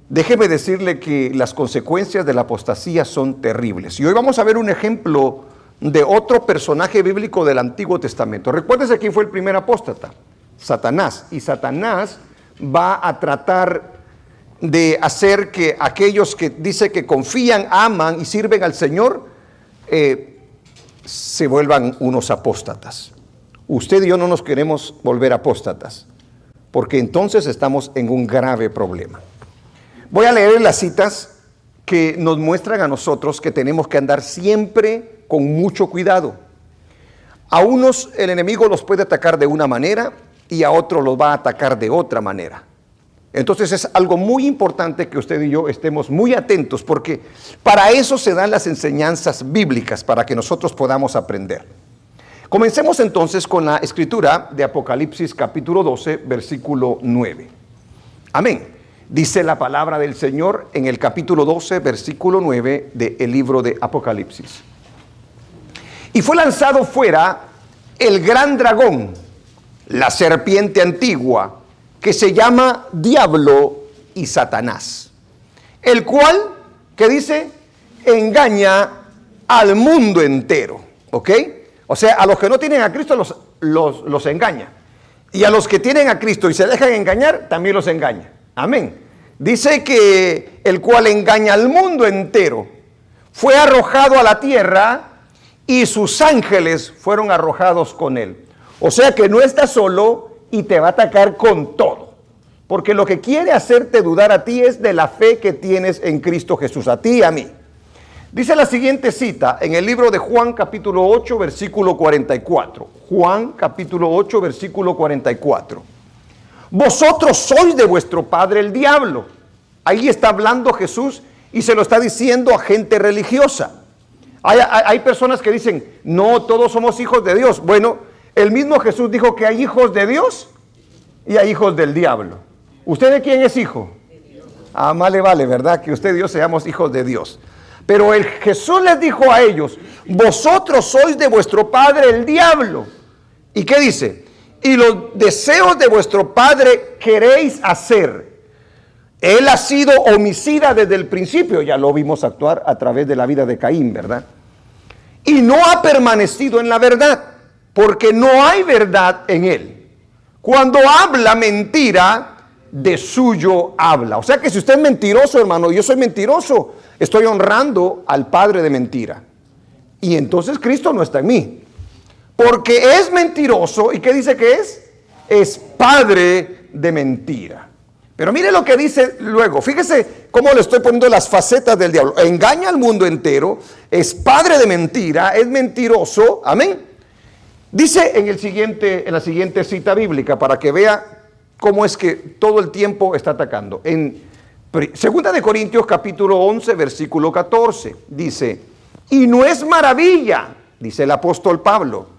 Déjeme decirle que las consecuencias de la apostasía son terribles. Y hoy vamos a ver un ejemplo de otro personaje bíblico del Antiguo Testamento. Recuérdese quién fue el primer apóstata, Satanás. Y Satanás va a tratar de hacer que aquellos que dice que confían, aman y sirven al Señor, se vuelvan unos apóstatas. Usted y yo no nos queremos volver apóstatas, porque entonces estamos en un grave problema. Voy a leer las citas que nos muestran a nosotros que tenemos que andar siempre con mucho cuidado. A unos el enemigo los puede atacar de una manera y a otros los va a atacar de otra manera. Entonces es algo muy importante que usted y yo estemos muy atentos, porque para eso se dan las enseñanzas bíblicas, para que nosotros podamos aprender. Comencemos entonces con la escritura de Apocalipsis capítulo 12, versículo 9. Amén. Dice la palabra del Señor en el capítulo 12, versículo 9 del libro de Apocalipsis. Y fue lanzado fuera el gran dragón, la serpiente antigua, que se llama Diablo y Satanás, el cual, ¿qué dice? Engaña al mundo entero, ¿ok? O sea, a los que no tienen a Cristo los engaña. Y a los que tienen a Cristo y se dejan engañar, también los engaña. Amén. Dice que el cual engaña al mundo entero fue arrojado a la tierra y sus ángeles fueron arrojados con él. O sea que no está solo y te va a atacar con todo. Porque lo que quiere hacerte dudar a ti es de la fe que tienes en Cristo Jesús, a ti y a mí. Dice la siguiente cita en el libro de Juan capítulo 8 versículo 44. Juan capítulo 8 versículo 44. Vosotros sois de vuestro padre el diablo. Ahí está hablando Jesús y se lo está diciendo a gente religiosa. Hay personas que dicen, no, todos somos hijos de Dios. Bueno, el mismo Jesús dijo que hay hijos de Dios y hay hijos del diablo. ¿Usted de quién es hijo? Ah, más le vale, ¿verdad? Que usted y yo seamos hijos de Dios. Pero Jesús les dijo a ellos, vosotros sois de vuestro padre el diablo. ¿Y qué dice? Y los deseos de vuestro padre queréis hacer. Él ha sido homicida desde el principio, ya lo vimos actuar a través de la vida de Caín, ¿verdad? Y no ha permanecido en la verdad, porque no hay verdad en él. Cuando habla mentira, de suyo habla. O sea que si usted es mentiroso, hermano, yo soy mentiroso, estoy honrando al padre de mentira. Y entonces Cristo no está en mí. Porque es mentiroso, ¿y qué dice que es? Es padre de mentira. Pero mire lo que dice luego, fíjese cómo le estoy poniendo las facetas del diablo. Engaña al mundo entero, es padre de mentira, es mentiroso, amén. Dice en la siguiente cita bíblica, para que vea cómo es que todo el tiempo está atacando. En 2 de Corintios capítulo 11, versículo 14, dice, y no es maravilla, dice el apóstol Pablo,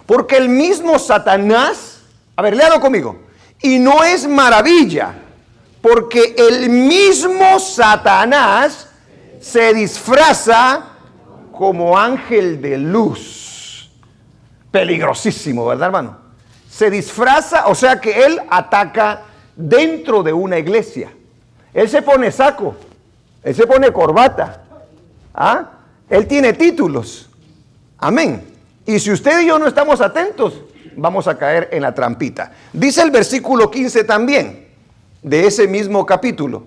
porque el mismo Satanás, a ver, léalo conmigo, y no es maravilla, porque el mismo Satanás se disfraza como ángel de luz. Peligrosísimo, ¿verdad, hermano? Se disfraza, o sea que él ataca dentro de una iglesia. Él se pone saco, él se pone corbata, ¿ah? Él tiene títulos, amén. Y si usted y yo no estamos atentos, vamos a caer en la trampita. Dice el versículo 15 también, de ese mismo capítulo.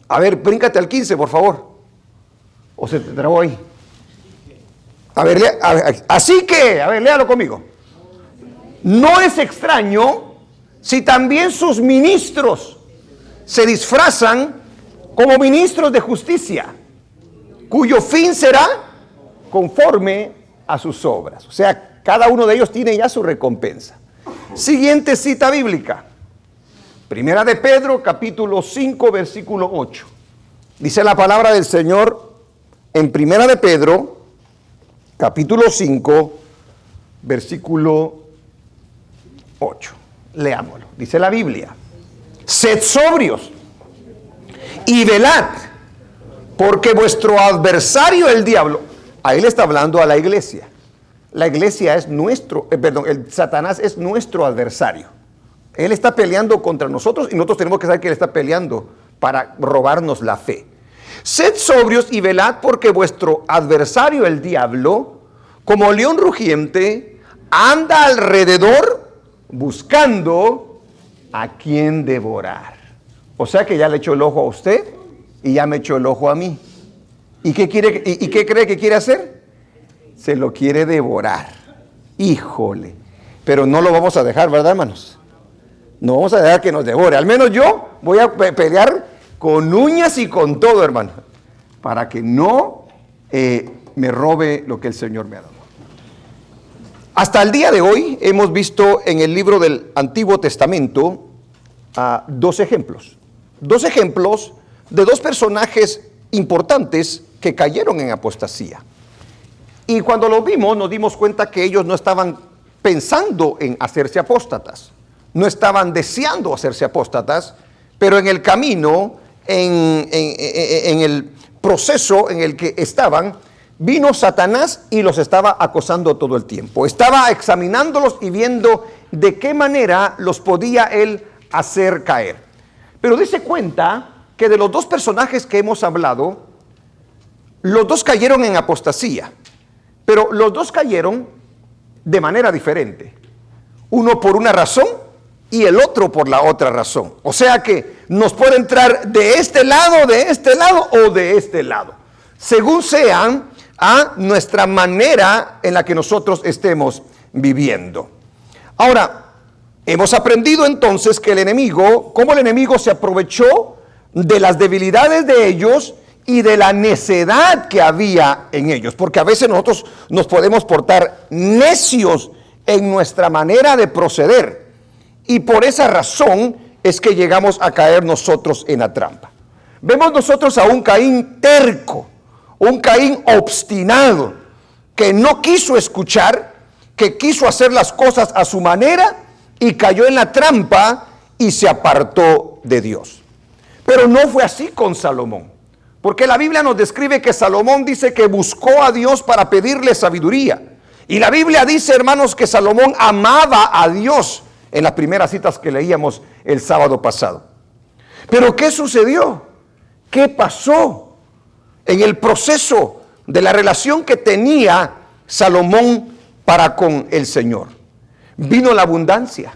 A ver, bríncate al 15, por favor. O se te trabó ahí. A ver, así que, a ver, léalo conmigo. No es extraño si también sus ministros se disfrazan como ministros de justicia, cuyo fin será conforme a sus obras. O sea, cada uno de ellos tiene ya su recompensa. Siguiente cita bíblica. Primera de Pedro, capítulo 5, versículo 8. Dice la palabra del Señor en Primera de Pedro, capítulo 5, versículo 8. Leámoslo. Dice la Biblia: sed sobrios y velad, porque vuestro adversario el diablo, ahí le está hablando a la iglesia. La iglesia es nuestro, el Satanás es nuestro adversario. Él está peleando contra nosotros y nosotros tenemos que saber que Él está peleando para robarnos la fe. Sed sobrios y velad, porque vuestro adversario el diablo, como león rugiente, anda alrededor buscando a quien devorar. O sea que ya le echó el ojo a usted y ya me echó el ojo a mí. ¿Y qué cree que quiere hacer? Se lo quiere devorar. Híjole. Pero no lo vamos a dejar, ¿verdad, hermanos? No vamos a dejar que nos devore. Al menos yo voy a pelear con uñas y con todo, hermano, para que no me robe lo que el Señor me ha dado. Hasta el día de hoy hemos visto en el libro del Antiguo Testamento dos ejemplos de dos personajes importantes que cayeron en apostasía. Y cuando lo vimos, nos dimos cuenta que ellos no estaban pensando en hacerse apóstatas, no estaban deseando hacerse apóstatas, pero en el camino, en el proceso en el que estaban, vino Satanás y los estaba acosando todo el tiempo. Estaba examinándolos y viendo de qué manera los podía él hacer caer. Pero dése cuenta que de los dos personajes que hemos hablado, los dos cayeron en apostasía, pero los dos cayeron de manera diferente. Uno por una razón y el otro por la otra razón. O sea que nos puede entrar de este lado o de este lado, según sean a nuestra manera en la que nosotros estemos viviendo. Ahora, hemos aprendido entonces que cómo el enemigo se aprovechó de las debilidades de ellos y de la necedad que había en ellos, porque a veces nosotros nos podemos portar necios en nuestra manera de proceder, y por esa razón es que llegamos a caer nosotros en la trampa. Vemos nosotros a un Caín terco, un Caín obstinado, que no quiso escuchar, que quiso hacer las cosas a su manera y cayó en la trampa y se apartó de Dios. Pero no fue así con Salomón, porque la Biblia nos describe que Salomón dice que buscó a Dios para pedirle sabiduría. Y la Biblia dice, hermanos, que Salomón amaba a Dios en las primeras citas que leíamos el sábado pasado. Pero ¿qué sucedió? ¿Qué pasó en el proceso de la relación que tenía Salomón para con el Señor? Vino la abundancia.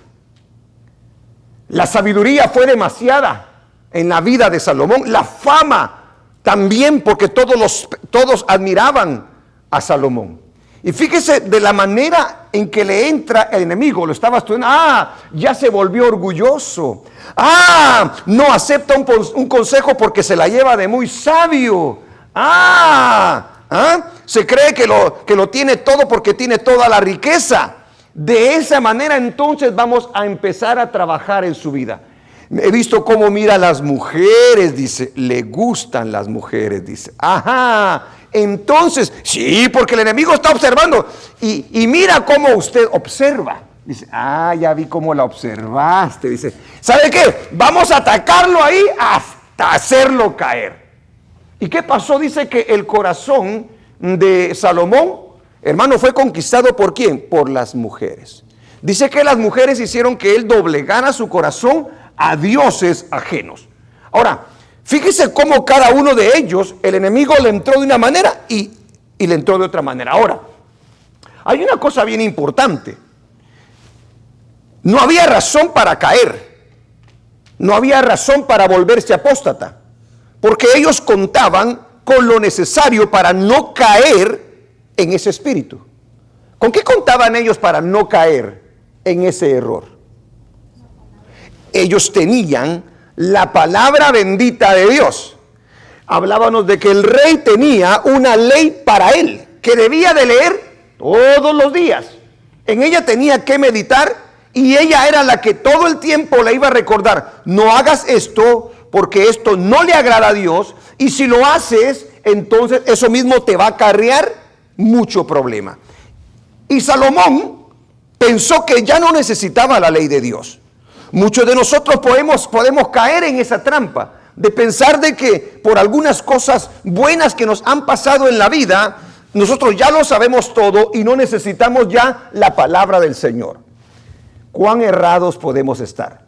La sabiduría fue demasiada en la vida de Salomón. La fama también, porque todos admiraban a Salomón. Y fíjese de la manera en que le entra el enemigo. Lo estaba estudiando. Ya se volvió orgulloso. No acepta un consejo porque se la lleva de muy sabio. Se cree que lo tiene todo porque tiene toda la riqueza. De esa manera entonces vamos a empezar a trabajar en su vida. He visto cómo mira a las mujeres, dice, le gustan las mujeres, dice. Entonces, sí, porque el enemigo está observando. Y mira cómo usted observa. Dice, ya vi cómo la observaste. Dice, ¿sabe qué? Vamos a atacarlo ahí hasta hacerlo caer. ¿Y qué pasó? Dice que el corazón de Salomón, hermano, fue conquistado ¿por quién? Por las mujeres. Dice que las mujeres hicieron que él doblegara su corazón a dioses ajenos. Ahora, fíjese cómo cada uno de ellos, el enemigo le entró de una manera y le entró de otra manera. Ahora, hay una cosa bien importante. No había razón para caer. No había razón para volverse apóstata. Porque ellos contaban con lo necesario para no caer en ese espíritu. ¿Con qué contaban ellos para no caer en ese error? Ellos tenían la palabra bendita de Dios. Hablábamos de que el rey tenía una ley para él, que debía de leer todos los días. En ella tenía que meditar y ella era la que todo el tiempo le iba a recordar: no hagas esto porque esto no le agrada a Dios, y si lo haces, entonces eso mismo te va a acarrear mucho problema. Y Salomón pensó que ya no necesitaba la ley de Dios. Muchos de nosotros podemos caer en esa trampa de pensar de que por algunas cosas buenas que nos han pasado en la vida, nosotros ya lo sabemos todo y no necesitamos ya la palabra del Señor. cuán errados podemos estar.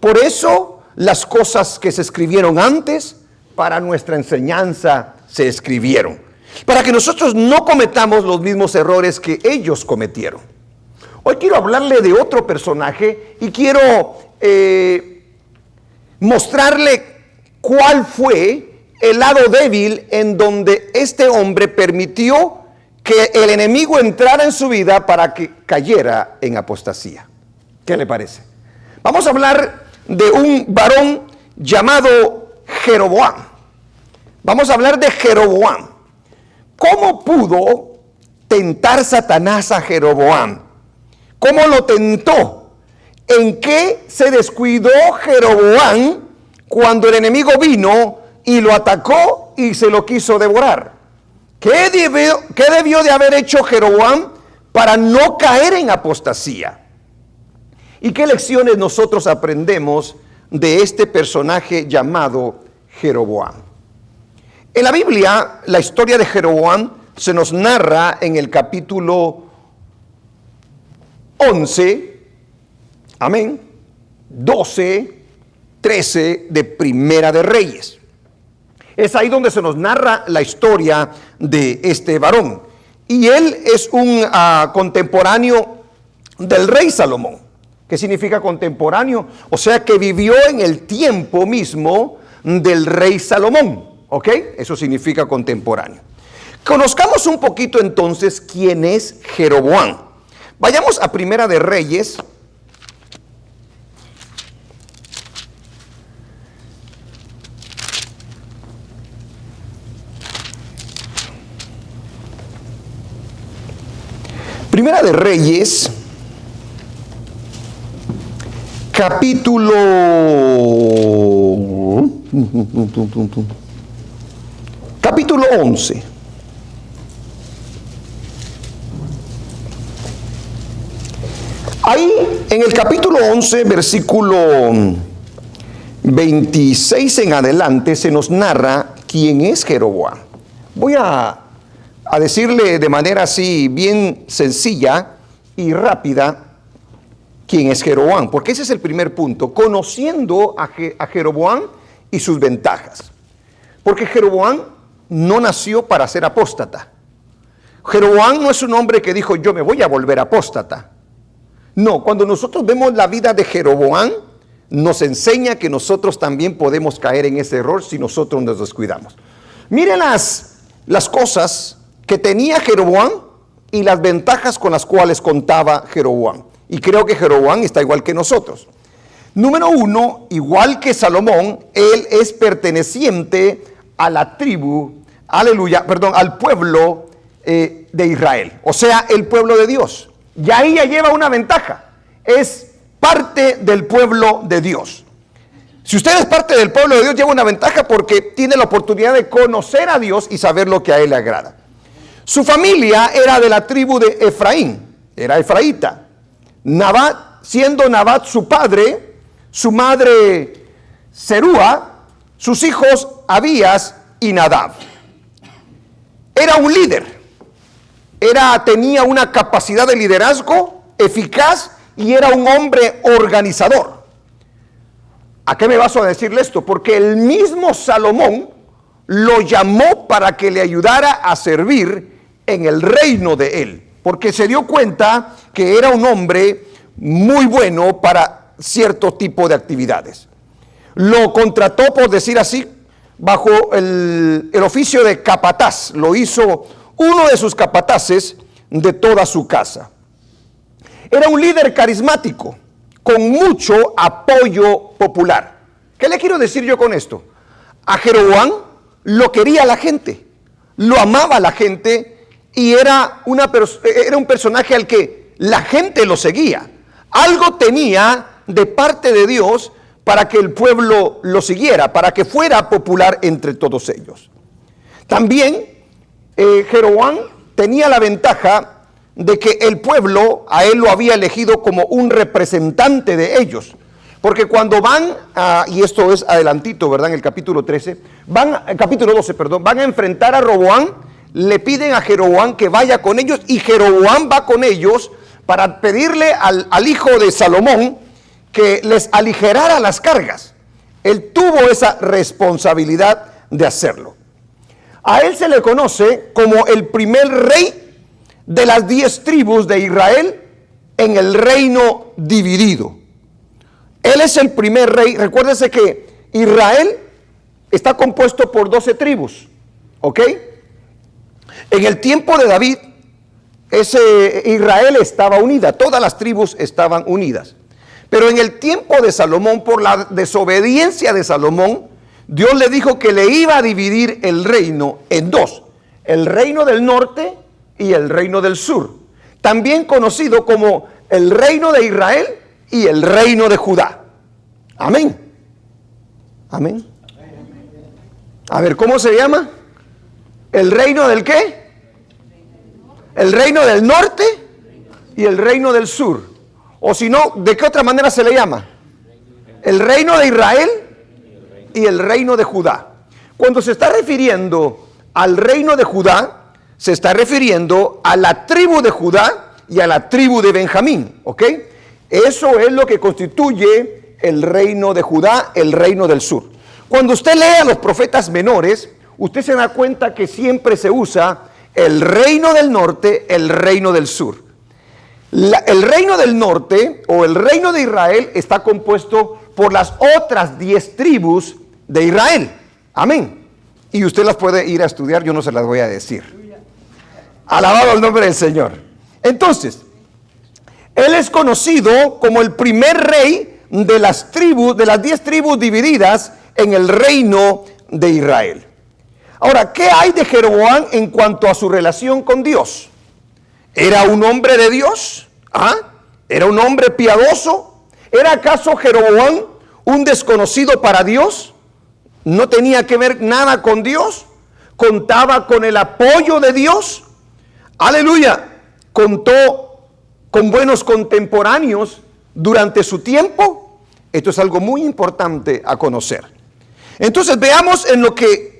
Por eso las cosas que se escribieron antes para nuestra enseñanza se escribieron, para que nosotros no cometamos los mismos errores que ellos cometieron. Hoy quiero hablarle de otro personaje y quiero mostrarle cuál fue el lado débil en donde este hombre permitió que el enemigo entrara en su vida para que cayera en apostasía. ¿Qué le parece? Vamos a hablar de un varón llamado Jeroboam. Vamos a hablar de Jeroboam. ¿Cómo pudo tentar Satanás a Jeroboam? ¿Cómo lo tentó? ¿En qué se descuidó Jeroboam cuando el enemigo vino y lo atacó y se lo quiso devorar? ¿Qué debió de haber hecho Jeroboam para no caer en apostasía? ¿Y qué lecciones nosotros aprendemos de este personaje llamado Jeroboam? En la Biblia, la historia de Jeroboam se nos narra en el capítulo 11, amén, 12, 13 de Primera de Reyes. Es ahí donde se nos narra la historia de este varón. Y él es un contemporáneo del rey Salomón. ¿Qué significa contemporáneo? O sea que vivió en el tiempo mismo del rey Salomón. ¿Ok? Eso significa contemporáneo. Conozcamos un poquito entonces quién es Jeroboam. Vayamos a Primera de Reyes. Primera de Reyes, capítulo 11. Ahí en el capítulo 11, versículo 26 en adelante, se nos narra quién es Jeroboam. Voy a decirle de manera así bien sencilla y rápida quién es Jeroboam, porque ese es el primer punto, conociendo a Jeroboam y sus ventajas. Porque Jeroboam no nació para ser apóstata. Jeroboam no es un hombre que dijo, yo me voy a volver apóstata. No, cuando nosotros vemos la vida de Jeroboam, nos enseña que nosotros también podemos caer en ese error si nosotros nos descuidamos. Miren las cosas que tenía Jeroboam y las ventajas con las cuales contaba Jeroboam. Y creo que Jeroboam está igual que nosotros. Número uno, igual que Salomón, él es perteneciente a la tribu, al pueblo de Israel. O sea, el pueblo de Dios. Y ahí ya lleva una ventaja. Es parte del pueblo de Dios. Si usted es parte del pueblo de Dios, lleva una ventaja porque tiene la oportunidad de conocer a Dios y saber lo que a él le agrada. Su familia era de la tribu de Efraín, era efraíta. Nabat, siendo Nabat su padre, su madre Serúa, sus hijos Abías y Nadab. Era un líder, tenía una capacidad de liderazgo eficaz y era un hombre organizador. ¿A qué me baso a decirle esto? Porque el mismo Salomón lo llamó para que le ayudara a servir en el reino de él, porque se dio cuenta que era un hombre muy bueno para cierto tipo de actividades. Lo contrató, por decir así, bajo el oficio de capataz. Lo hizo uno de sus capataces de toda su casa. Era un líder carismático, con mucho apoyo popular. ¿Qué le quiero decir yo con esto? A Jeroboam lo quería la gente, lo amaba la gente, y era un personaje al que la gente lo seguía. Algo tenía de parte de Dios para que el pueblo lo siguiera, para que fuera popular entre todos ellos. También Jeroboam tenía la ventaja de que el pueblo a él lo había elegido como un representante de ellos. Porque cuando van, y esto es adelantito, ¿verdad? En el capítulo 12, van a enfrentar a Roboam, le piden a Jeroboam que vaya con ellos y Jeroboam va con ellos para pedirle al hijo de Salomón que les aligerara las cargas. Él tuvo esa responsabilidad de hacerlo. A él se le conoce como el primer rey de las 10 tribus de Israel en el reino dividido. Él es el primer rey. Recuérdese que Israel está compuesto por 12 tribus, ¿ok? En el tiempo de David, Israel estaba unida, todas las tribus estaban unidas. Pero en el tiempo de Salomón, por la desobediencia de Salomón, Dios le dijo que le iba a dividir el reino en dos: el reino del norte y el reino del sur, también conocido como el reino de Israel y el reino de Judá. Amén. Amén. A ver, ¿cómo se llama? ¿El reino del qué? El reino del norte y el reino del sur. O si no, ¿de qué otra manera se le llama? El reino de Israel y el reino de Judá. Cuando se está refiriendo al reino de Judá, se está refiriendo a la tribu de Judá y a la tribu de Benjamín, ¿ok? Eso es lo que constituye el reino de Judá, el reino del sur. Cuando usted lee a los profetas menores, usted se da cuenta que siempre se usa el reino del norte, el reino del sur. El reino del norte o el reino de Israel está compuesto por las otras 10 tribus de Israel. Amén. Y usted las puede ir a estudiar, yo no se las voy a decir. Alabado el nombre del Señor. Entonces, él es conocido como el primer rey de las tribus, de las 10 tribus divididas en el reino de Israel. Ahora, ¿qué hay de Jeroboam en cuanto a su relación con Dios? ¿Era un hombre de Dios? ¿Ah? ¿Era un hombre piadoso? ¿Era acaso Jeroboam un desconocido para Dios? ¿No tenía que ver nada con Dios? ¿Contaba con el apoyo de Dios? Aleluya. ¿Contó con buenos contemporáneos durante su tiempo? Esto es algo muy importante a conocer. Entonces veamos en lo que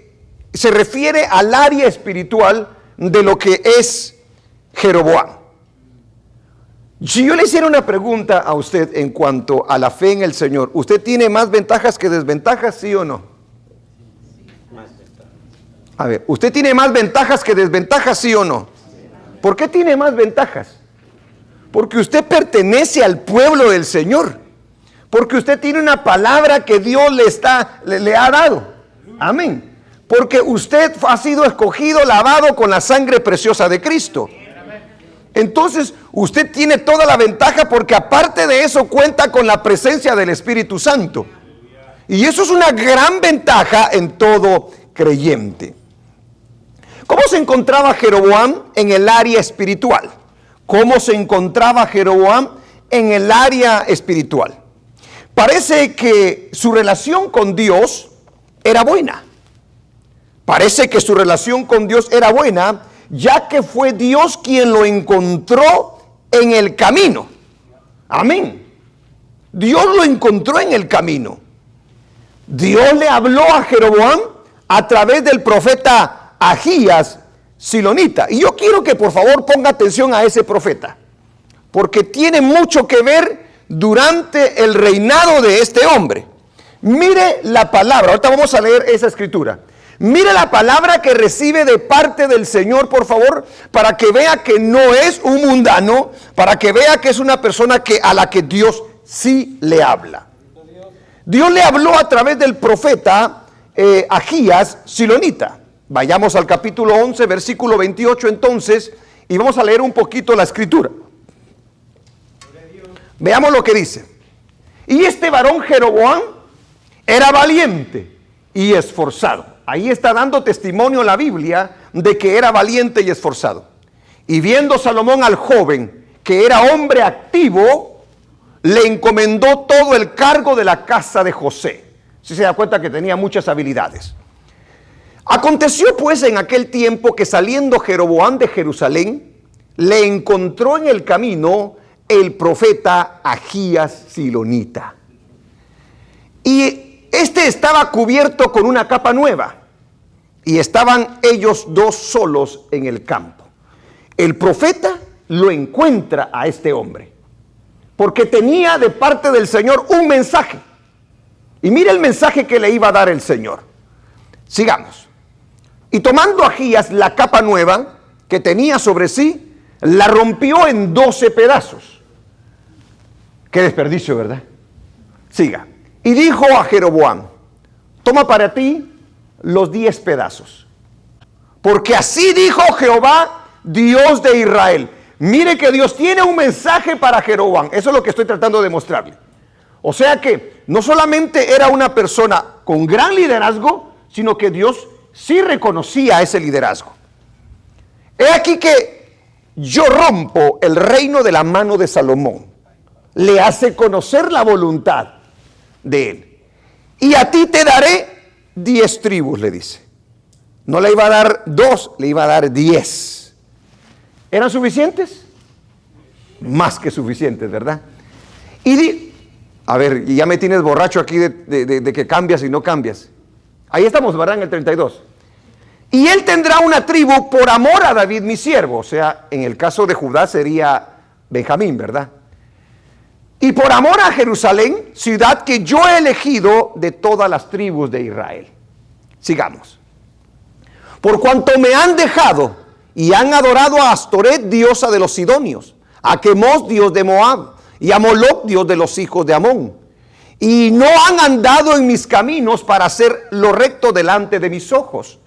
se refiere al área espiritual de lo que es Jeroboam. Si yo le hiciera una pregunta a usted en cuanto a la fe en el Señor, ¿usted tiene más ventajas que desventajas, sí o no? A ver, ¿usted tiene más ventajas que desventajas, sí o no? ¿Por qué tiene más ventajas? Porque usted pertenece al pueblo del Señor. Porque usted tiene una palabra que Dios le ha dado. Amén. Porque usted ha sido escogido, lavado con la sangre preciosa de Cristo. Entonces, usted tiene toda la ventaja porque aparte de eso cuenta con la presencia del Espíritu Santo. Y eso es una gran ventaja en todo creyente. ¿Cómo se encontraba Jeroboam en el área espiritual? ¿Cómo se encontraba Jeroboam en el área espiritual? Parece que su relación con Dios era buena. Parece que su relación con Dios era buena, ya que fue Dios quien lo encontró en el camino. Amén. Dios lo encontró en el camino. Dios le habló a Jeroboam a través del profeta Ahías Silonita. Y yo quiero que por favor ponga atención a ese profeta, porque tiene mucho que ver durante el reinado de este hombre. Mire la palabra, ahorita vamos a leer esa escritura. Mire la palabra que recibe de parte del Señor, por favor, para que vea que no es un mundano, para que vea que es una persona a la que Dios sí le habla. Dios le habló a través del profeta Ahías Silonita. Vayamos al capítulo 11, versículo 28 entonces, y vamos a leer un poquito la escritura. Veamos lo que dice. Y este varón Jeroboam era valiente y esforzado. Ahí está dando testimonio la Biblia de que era valiente y esforzado. Y viendo Salomón al joven, que era hombre activo, le encomendó todo el cargo de la casa de José. Si se da cuenta que tenía muchas habilidades. Aconteció pues en aquel tiempo que saliendo Jeroboam de Jerusalén, le encontró en el camino el profeta Ahías Silonita. Y este estaba cubierto con una capa nueva, y estaban ellos dos solos en el campo, el profeta lo encuentra a este hombre, porque tenía de parte del Señor un mensaje. Y mire el mensaje que le iba a dar el Señor. Sigamos. Y tomando Ahías la capa nueva que tenía sobre sí, la rompió en 12 pedazos. Qué desperdicio, ¿verdad? Siga. Y dijo a Jeroboam: toma para ti los 10 pedazos, porque así dijo Jehová, Dios de Israel. Mire que Dios tiene un mensaje para Jeroboam. Eso es lo que estoy tratando de mostrarle. O sea que no solamente era una persona con gran liderazgo, sino que Dios sí reconocía ese liderazgo. He aquí que yo rompo el reino de la mano de Salomón. Le hace conocer la voluntad de él. Y a ti te daré 10 tribus, le dice. No le iba a dar 2, le iba a dar 10. ¿Eran suficientes? Más que suficientes, ¿verdad? A ver, y ya me tienes borracho aquí de que cambias y no cambias. Ahí estamos, ¿verdad? En el 32. Y él tendrá una tribu por amor a David mi siervo. O sea, en el caso de Judá sería Benjamín, ¿verdad? Y por amor a Jerusalén, ciudad que yo he elegido de todas las tribus de Israel. Sigamos. Por cuanto me han dejado y han adorado a Astoret, diosa de los sidonios, a Quemos, dios de Moab, y a Moloc, dios de los hijos de Amón, y no han andado en mis caminos para hacer lo recto delante de mis ojos,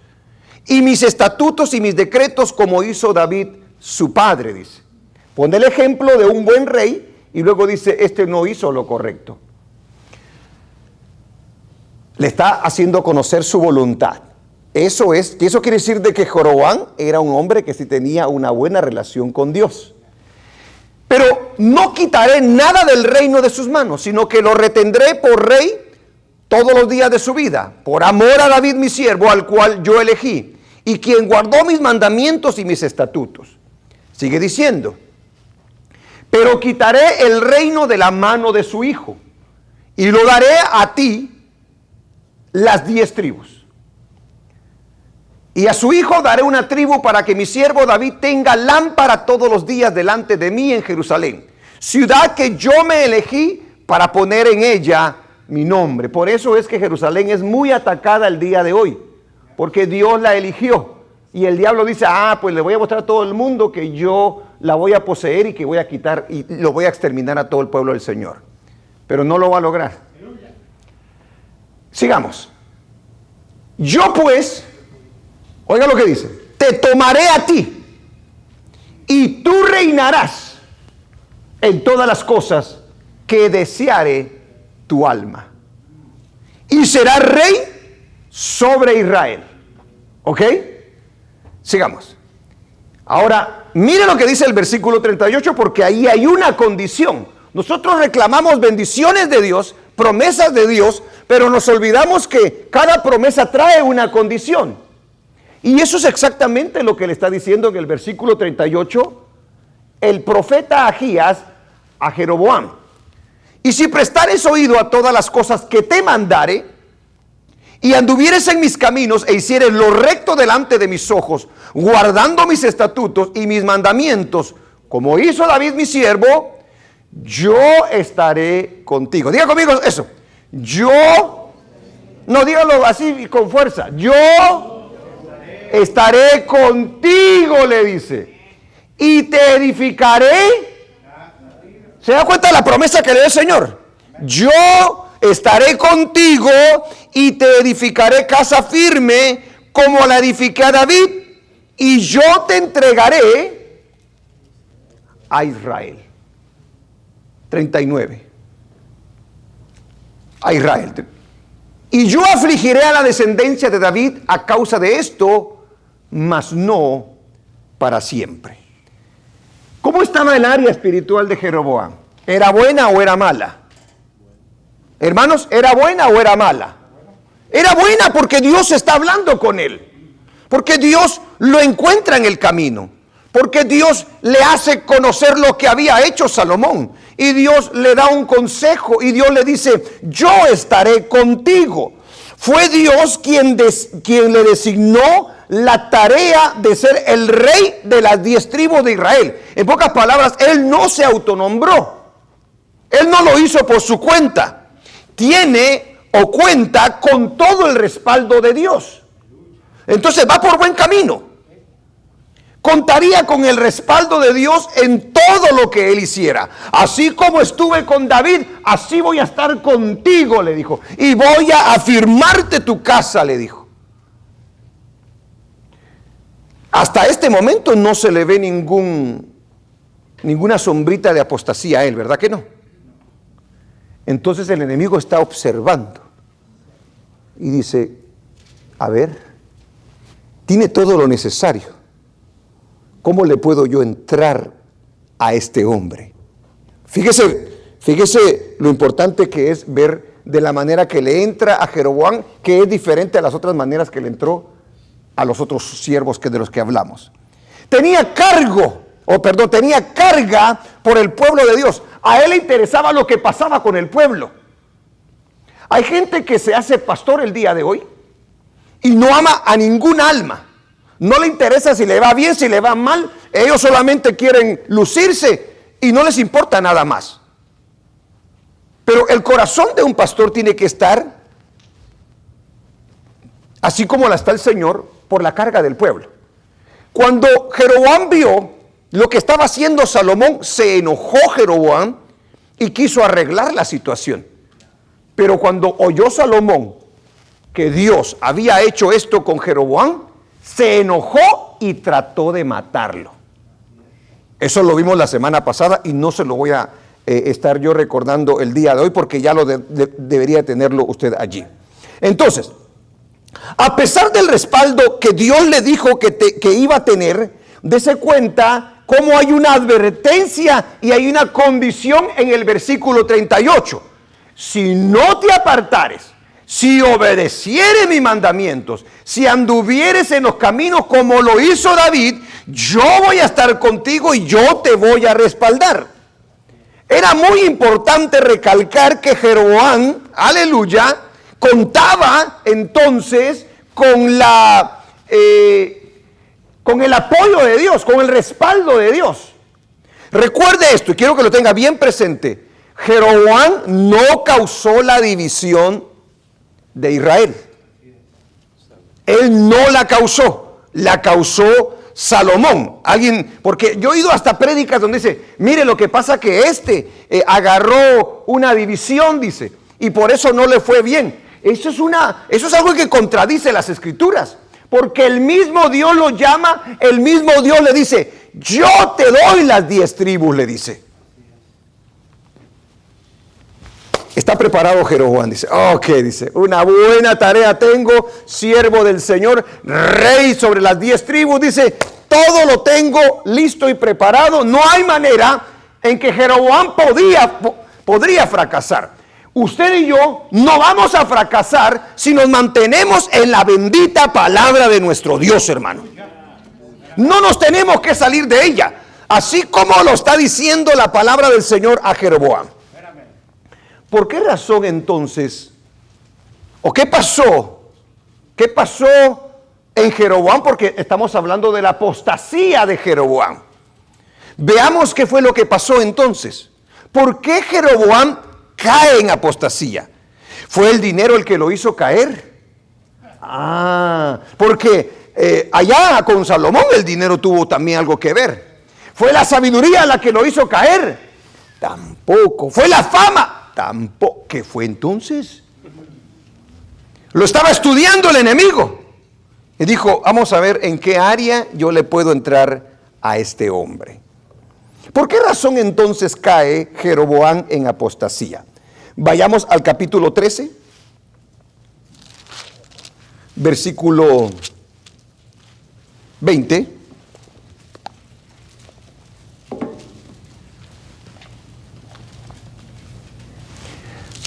y mis estatutos y mis decretos, como hizo David su padre, dice. Pone el ejemplo de un buen rey y luego dice, este no hizo lo correcto. Le está haciendo conocer su voluntad. Eso quiere decir de que Jeroboam era un hombre que sí tenía una buena relación con Dios. Pero no quitaré nada del reino de sus manos, sino que lo retendré por rey todos los días de su vida, por amor a David mi siervo, al cual yo elegí, y quien guardó mis mandamientos y mis estatutos. Sigue diciendo, pero quitaré el reino de la mano de su hijo, y lo daré a ti las 10 tribus. Y a su hijo daré una tribu para que mi siervo David tenga lámpara todos los días delante de mí en Jerusalén, ciudad que yo me elegí para poner en ella mi nombre. Por eso es que Jerusalén es muy atacada el día de hoy, porque Dios la eligió. Y el diablo dice, pues le voy a mostrar a todo el mundo que yo la voy a poseer y que voy a quitar y lo voy a exterminar a todo el pueblo del Señor. Pero no lo va a lograr. Sigamos. Yo pues, oiga lo que dice, te tomaré a ti y tú reinarás en todas las cosas que deseare tu alma. Y serás rey sobre Israel. ¿Ok? Sigamos. Ahora, mire lo que dice el versículo 38, porque ahí hay una condición. Nosotros reclamamos bendiciones de Dios, promesas de Dios, pero nos olvidamos que cada promesa trae una condición. Y eso es exactamente lo que le está diciendo en el versículo 38 el profeta Ahías a Jeroboam. Y si prestares oído a todas las cosas que te mandare, y anduvieres en mis caminos e hicieres lo recto delante de mis ojos, guardando mis estatutos y mis mandamientos, como hizo David mi siervo, yo estaré contigo. Diga conmigo eso. No, dígalo así con fuerza. Yo estaré contigo, le dice, y te edificaré. ¿Se da cuenta de la promesa que le dio el Señor? Yo estaré contigo y te edificaré casa firme como la edifiqué a David, y yo te entregaré a Israel. 39. A Israel. Y yo afligiré a la descendencia de David a causa de esto, mas no para siempre. ¿Cómo estaba el área espiritual de Jeroboam? ¿Era buena o era mala? Hermanos, ¿era buena o era mala? Era buena porque Dios está hablando con él. Porque Dios lo encuentra en el camino. Porque Dios le hace conocer lo que había hecho Salomón. Y Dios le da un consejo. Y Dios le dice, yo estaré contigo. Fue Dios quien le designó la tarea de ser el rey de las 10 tribus de Israel. En pocas palabras, él no se autonombró. Él no lo hizo por su cuenta. Tiene o cuenta con todo el respaldo de Dios. Entonces va por buen camino. Contaría con el respaldo de Dios en todo lo que él hiciera. Así como estuve con David, así voy a estar contigo, le dijo. Y voy a afirmarte tu casa, le dijo. Hasta este momento no se le ve ninguna sombrita de apostasía a él, ¿verdad que no? Entonces el enemigo está observando y dice, a ver, tiene todo lo necesario. ¿Cómo le puedo yo entrar a este hombre? Fíjese lo importante que es ver de la manera que le entra a Jeroboam, que es diferente a las otras maneras que le entró a los otros siervos de los que hablamos. Tenía carga por el pueblo de Dios. A él le interesaba lo que pasaba con el pueblo. Hay gente que se hace pastor el día de hoy y no ama a ningún alma. No le interesa si le va bien, si le va mal. Ellos solamente quieren lucirse y no les importa nada más. Pero el corazón de un pastor tiene que estar, así como la está el Señor, por la carga del pueblo. Cuando Jeroboam vio lo que estaba haciendo Salomón, se enojó Jeroboam y quiso arreglar la situación. Pero cuando oyó Salomón que Dios había hecho esto con Jeroboam, se enojó y trató de matarlo. Eso lo vimos la semana pasada y no se lo voy a estar yo recordando el día de hoy porque ya lo debería tenerlo usted allí. Entonces, a pesar del respaldo que Dios le dijo que iba a tener, dése cuenta cómo hay una advertencia y hay una condición en el versículo 38. Si no te apartares, si obedecieres mis mandamientos, si anduvieres en los caminos como lo hizo David, yo voy a estar contigo y yo te voy a respaldar. Era muy importante recalcar que Jeroboam, aleluya, contaba entonces con el apoyo de Dios, con el respaldo de Dios. Recuerde esto y quiero que lo tenga bien presente. Jeroboam no causó la división de Israel. Él no la causó Salomón. Porque yo he oído hasta prédicas donde dice, mire lo que pasa que agarró una división, dice, y por eso no le fue bien. Eso es algo que contradice las escrituras, porque el mismo Dios lo llama, el mismo Dios le dice, yo te doy las 10 tribus, le dice. Está preparado Jeroboam, dice, dice, una buena tarea tengo, siervo del Señor, rey sobre las 10 tribus, dice, todo lo tengo listo y preparado, no hay manera en que Jeroboam podría fracasar. Usted y yo no vamos a fracasar si nos mantenemos en la bendita palabra de nuestro Dios, hermano. No nos tenemos que salir de ella, así como lo está diciendo la palabra del Señor a Jeroboam. ¿Por qué razón entonces? ¿O qué pasó? ¿Qué pasó en Jeroboam? Porque estamos hablando de la apostasía de Jeroboam. Veamos qué fue lo que pasó entonces. ¿Por qué Jeroboam cae en apostasía? ¿Fue el dinero el que lo hizo caer? Porque allá con Salomón el dinero tuvo también algo que ver. ¿Fue la sabiduría la que lo hizo caer? Tampoco. ¿Fue la fama? Tampoco. ¿Qué fue entonces? Lo estaba estudiando el enemigo y dijo, vamos a ver en qué área yo le puedo entrar a este hombre. ¿Por qué razón entonces cae Jeroboam en apostasía? Vayamos al capítulo 13, versículo 20.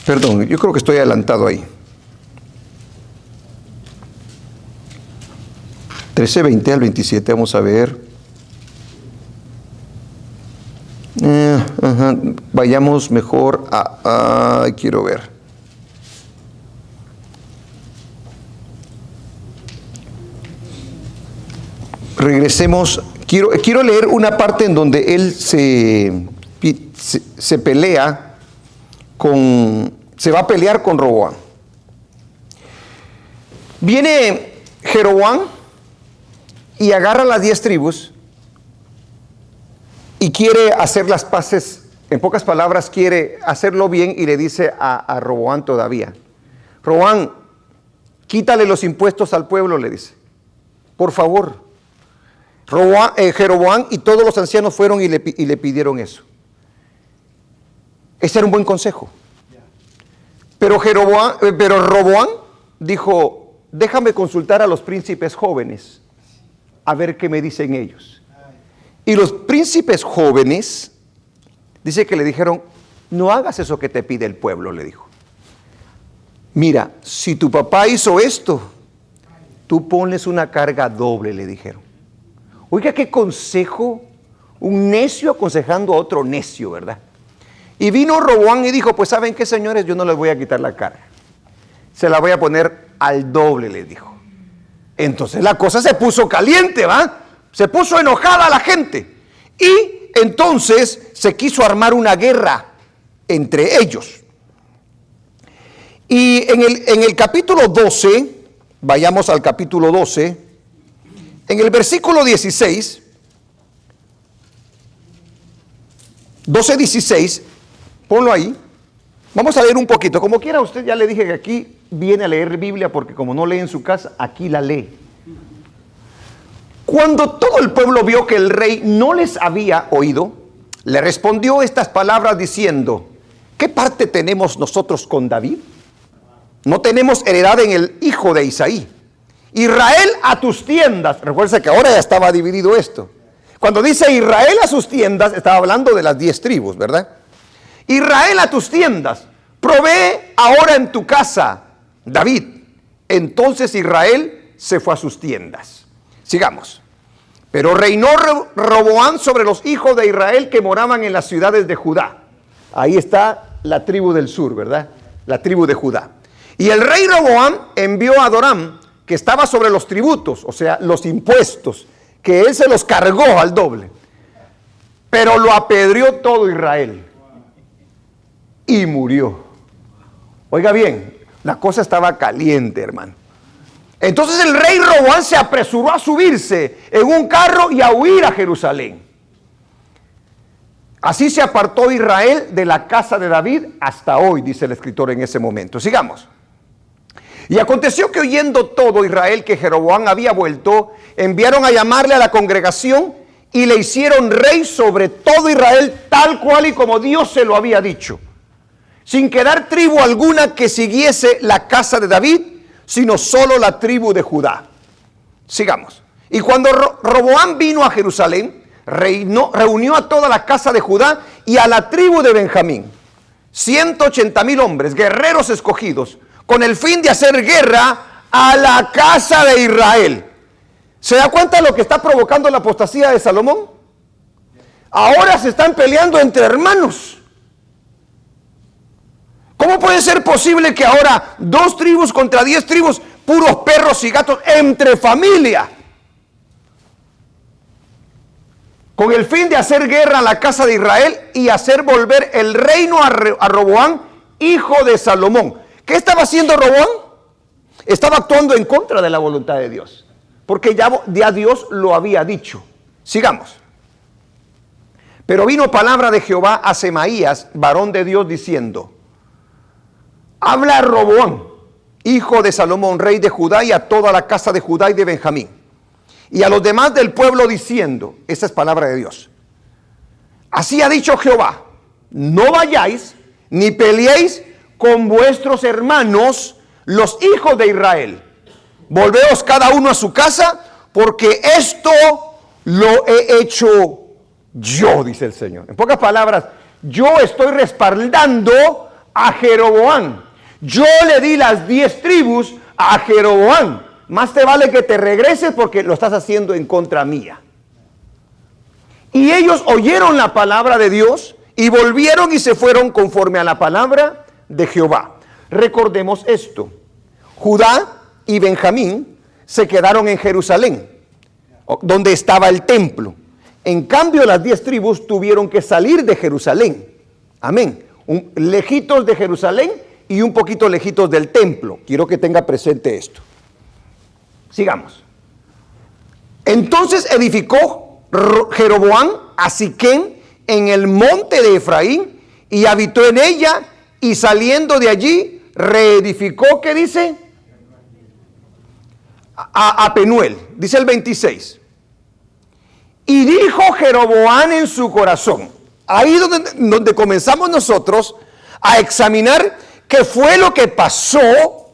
Perdón, yo creo que estoy adelantado ahí. 13:20 al 27, vamos a ver. Vayamos mejor quiero ver. regresemos. Quiero leer una parte en donde él se pelea se va a pelear con Roboam. Viene Jeroboam y agarra las 10 tribus y quiere hacer las paces. En pocas palabras, quiere hacerlo bien y le dice a Roboam todavía: Roboam, quítale los impuestos al pueblo, le dice, por favor. Jeroboam y todos los ancianos fueron y le pidieron eso. Ese era un buen consejo. Pero Roboam dijo: déjame consultar a los príncipes jóvenes a ver qué me dicen ellos. Y los príncipes jóvenes, dice que le dijeron: no hagas eso que te pide el pueblo, le dijo. Mira, si tu papá hizo esto, tú ponles una carga doble, le dijeron. Oiga, qué consejo, un necio aconsejando a otro necio, ¿verdad? Y vino Roboam y dijo: pues ¿saben qué, señores? Yo no les voy a quitar la carga, se la voy a poner al doble, les dijo. Entonces la cosa se puso caliente, ¿va? Se puso enojada la gente. Y entonces se quiso armar una guerra entre ellos. Y en el capítulo 12, vayamos al capítulo 12, en el versículo 16, 12:16, ponlo ahí. Vamos a leer un poquito. Como quiera, usted ya le dije que aquí viene a leer Biblia, porque como no lee en su casa, aquí la lee. Cuando todo el pueblo vio que el rey no les había oído, le respondió estas palabras diciendo: ¿qué parte tenemos nosotros con David? No tenemos heredad en el hijo de Isaí. Israel, a tus tiendas. Recuerda que ahora ya estaba dividido esto. Cuando dice Israel a sus tiendas, estaba hablando de las 10 tribus, ¿verdad? Israel, a tus tiendas, provee ahora en tu casa, David. Entonces Israel se fue a sus tiendas. Sigamos. Pero reinó Roboam sobre los hijos de Israel que moraban en las ciudades de Judá. Ahí está la tribu del sur, ¿verdad? La tribu de Judá. Y el rey Roboam envió a Adoram, que estaba sobre los tributos, o sea, los impuestos, que él se los cargó al doble. Pero lo apedreó todo Israel y murió. Oiga bien, la cosa estaba caliente, hermano. Entonces el rey Roboam se apresuró a subirse en un carro y a huir a Jerusalén. Así se apartó Israel de la casa de David hasta hoy, dice el escritor en ese momento. Sigamos. Y aconteció que oyendo todo Israel que Jeroboam había vuelto, enviaron a llamarle a la congregación y le hicieron rey sobre todo Israel, tal cual y como Dios se lo había dicho, sin quedar tribu alguna que siguiese la casa de David, sino solo la tribu de Judá. Sigamos. Y cuando Roboam vino a Jerusalén, reunió a toda la casa de Judá y a la tribu de Benjamín, 180,000 hombres, guerreros escogidos, con el fin de hacer guerra a la casa de Israel. ¿Se da cuenta de lo que está provocando la apostasía de Salomón? Ahora se están peleando entre hermanos. ¿Cómo puede ser posible que ahora 2 tribus contra 10 tribus, puros perros y gatos entre familia? Con el fin de hacer guerra a la casa de Israel y hacer volver el reino a Roboam, hijo de Salomón. ¿Qué estaba haciendo Roboam? Estaba actuando en contra de la voluntad de Dios, porque ya Dios lo había dicho. Sigamos. Pero vino palabra de Jehová a Semaías, varón de Dios, diciendo: habla a Roboam, hijo de Salomón, rey de Judá, y a toda la casa de Judá y de Benjamín, y a los demás del pueblo, diciendo, esta es palabra de Dios: así ha dicho Jehová, no vayáis ni peleéis con vuestros hermanos, los hijos de Israel. Volveos cada uno a su casa, porque esto lo he hecho yo, dice el Señor. En pocas palabras, yo estoy respaldando a Jeroboam. Yo le di las 10 tribus a Jeroboam. Más te vale que te regreses, porque lo estás haciendo en contra mía. Y ellos oyeron la palabra de Dios y volvieron y se fueron conforme a la palabra de Jehová. Recordemos esto: Judá y Benjamín se quedaron en Jerusalén. donde estaba el templo. En cambio, las 10 tribus tuvieron que salir de Jerusalén. Amén. Lejitos de Jerusalén y un poquito lejitos del templo. Quiero que tenga presente esto. Sigamos. Entonces edificó Jeroboam a Siquem en el monte de Efraín y habitó en ella, y saliendo de allí reedificó, ¿qué dice? A Penuel, dice el 26. Y dijo Jeroboam en su corazón. Ahí donde comenzamos nosotros a examinar qué fue lo que pasó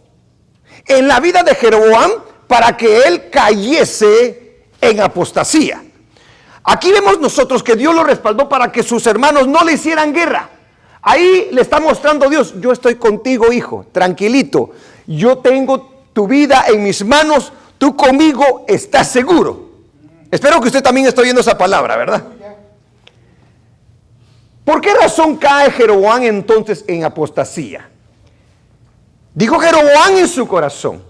en la vida de Jeroboam para que él cayese en apostasía. Aquí vemos nosotros que Dios lo respaldó para que sus hermanos no le hicieran guerra. Ahí le está mostrando Dios: yo estoy contigo, hijo, tranquilito. Yo tengo tu vida en mis manos, tú conmigo estás seguro. Espero que usted también esté oyendo esa palabra, ¿verdad? ¿Por qué razón cae Jeroboam entonces en apostasía? Dijo Jeroboam en su corazón: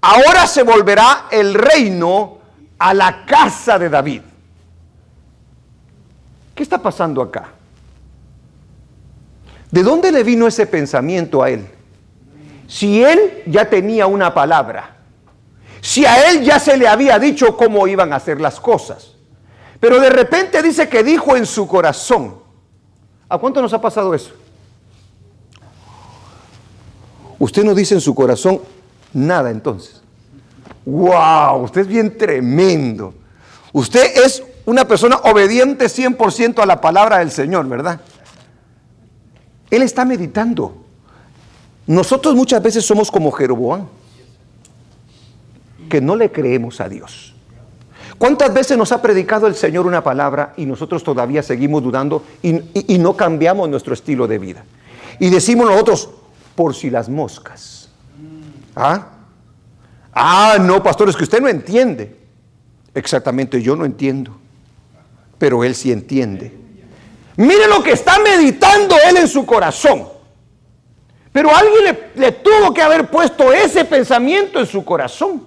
ahora se volverá el reino a la casa de David. ¿Qué está pasando acá? ¿De dónde le vino ese pensamiento a él? Si él ya tenía una palabra, si a él ya se le había dicho cómo iban a hacer las cosas, pero de repente dice que dijo en su corazón. ¿A cuánto nos ha pasado eso? Usted no dice en su corazón nada entonces. ¡Wow! Usted es bien tremendo. Usted es una persona obediente 100% a la palabra del Señor, ¿verdad? Él está meditando. Nosotros muchas veces somos como Jeroboam, que no le creemos a Dios. ¿Cuántas veces nos ha predicado el Señor una palabra y nosotros todavía seguimos dudando y no cambiamos nuestro estilo de vida? Y decimos nosotros: por si las moscas. No, pastor, es que usted no entiende. Exactamente, yo no entiendo, pero él sí entiende. Mire lo que está meditando él en su corazón. Pero alguien le tuvo que haber puesto ese pensamiento en su corazón.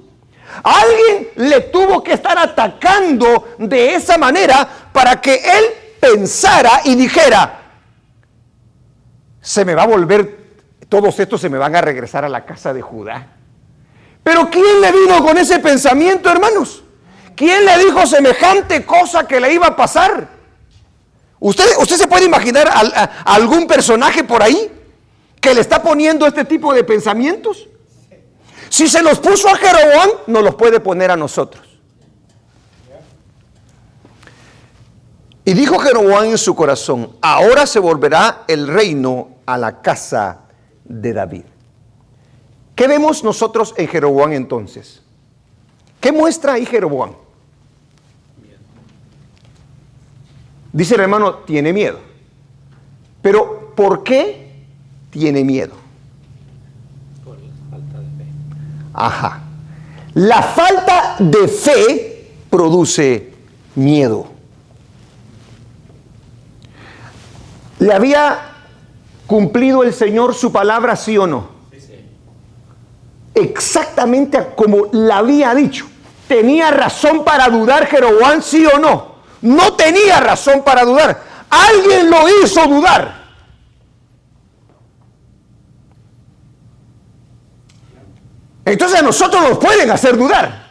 Alguien le tuvo que estar atacando de esa manera para que él pensara y dijera: se me va a volver, todos estos se me van a regresar a la casa de Judá. Pero ¿quién le vino con ese pensamiento, hermanos? ¿Quién le dijo semejante cosa que le iba a pasar? ¿Usted se puede imaginar a algún personaje por ahí que le está poniendo este tipo de pensamientos? Si se los puso a Jeroboam, nos los puede poner a nosotros. Y dijo Jeroboam en su corazón: ahora se volverá el reino a la casa de David. ¿Qué vemos nosotros en Jeroboam entonces? ¿Qué muestra ahí Jeroboam? Dice el hermano: tiene miedo. Pero ¿por qué tiene miedo? Por la falta de fe. Ajá. La falta de fe produce miedo. ¿Le había cumplido el Señor su palabra, sí o no? Sí. Exactamente como la había dicho. ¿Tenía razón para dudar Jeroboam, sí o no? No tenía razón para dudar. Alguien lo hizo dudar. Entonces a nosotros nos pueden hacer dudar.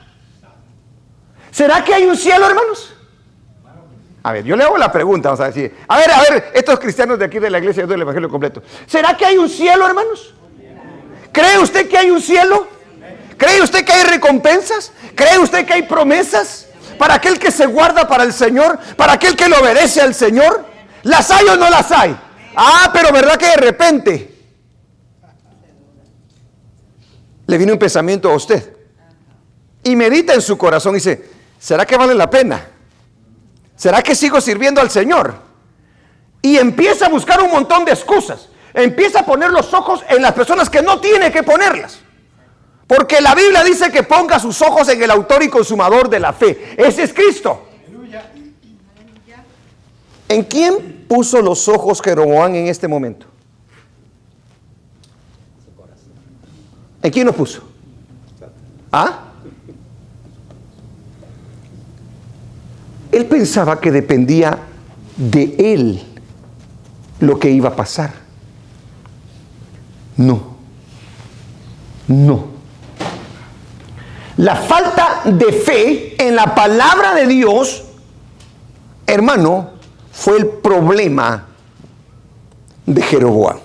¿Será que hay un cielo, hermanos? A ver, yo le hago la pregunta, vamos a decir. A ver, estos cristianos de aquí de la iglesia del Evangelio completo. ¿Será que hay un cielo, hermanos? ¿Cree usted que hay un cielo? ¿Cree usted que hay recompensas? ¿Cree usted que hay promesas para aquel que se guarda para el Señor? ¿Para aquel que le obedece al Señor? ¿Las hay o no las hay? Pero ¿verdad que de repente le viene un pensamiento a usted y medita en su corazón y dice: ¿será que vale la pena? ¿Será que sigo sirviendo al Señor? Y empieza a buscar un montón de excusas. Empieza a poner los ojos en las personas que no tiene que ponerlas. Porque la Biblia dice que ponga sus ojos en el autor y consumador de la fe. Ese es Cristo. ¿En quién puso los ojos Jeroboam en este momento? ¿En quién los puso? Él pensaba que dependía de él lo que iba a pasar. No. La falta de fe en la palabra de Dios, hermano, fue el problema de Jeroboam.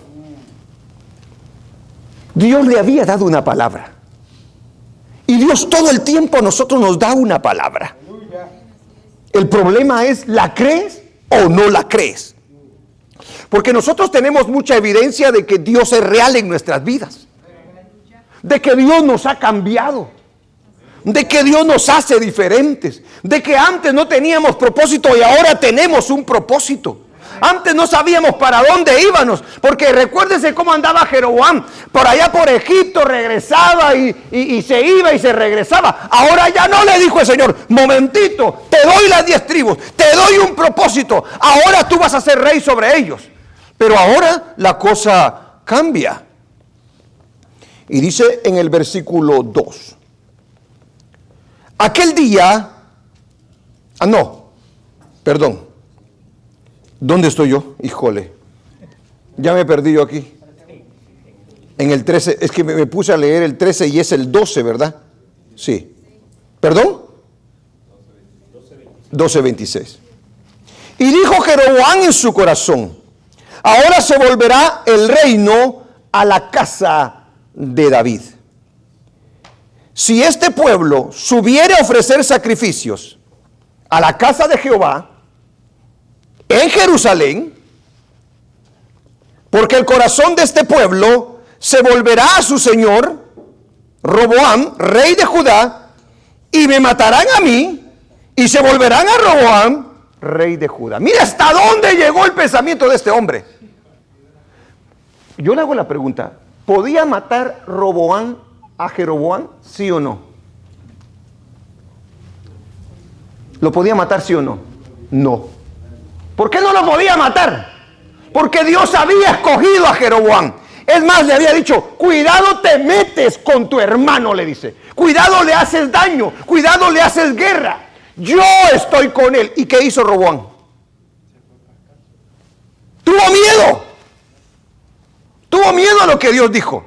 Dios le había dado una palabra. Y Dios todo el tiempo a nosotros nos da una palabra. El problema es, ¿la crees o no la crees? Porque nosotros tenemos mucha evidencia de que Dios es real en nuestras vidas. De que Dios nos ha cambiado. De que Dios nos hace diferentes. De que antes no teníamos propósito y ahora tenemos un propósito. Antes no sabíamos para dónde íbamos, porque recuérdense cómo andaba Jeroboam, por allá por Egipto, regresaba y se iba y se regresaba. Ahora ya no, le dijo el Señor, momentito, te doy las 10 tribus, te doy un propósito, ahora tú vas a ser rey sobre ellos. Pero ahora la cosa cambia. Y dice en el versículo 2, aquel día, ¿dónde estoy yo? Híjole, ya me perdí yo aquí. En el 13, es que me puse a leer el 13 y es el 12, ¿verdad? Sí. ¿Perdón? 12:26. Y dijo Jeroboam en su corazón, ahora se volverá el reino a la casa de David. Si este pueblo subiere a ofrecer sacrificios a la casa de Jehová en Jerusalén, porque el corazón de este pueblo se volverá a su señor Roboam, rey de Judá, y me matarán a mí, y se volverán a Roboam, rey de Judá. Mira hasta dónde llegó el pensamiento de este hombre. Yo le hago la pregunta, ¿podía matar Roboam a Jeroboam, sí o no? ¿Lo podía matar, sí o no? No. ¿Por qué no lo podía matar? Porque Dios había escogido a Jeroboam. Es más, le había dicho, cuidado te metes con tu hermano, le dice. Cuidado le haces daño, cuidado le haces guerra. Yo estoy con él. ¿Y qué hizo Roboam? Tuvo miedo. Tuvo miedo a lo que Dios dijo.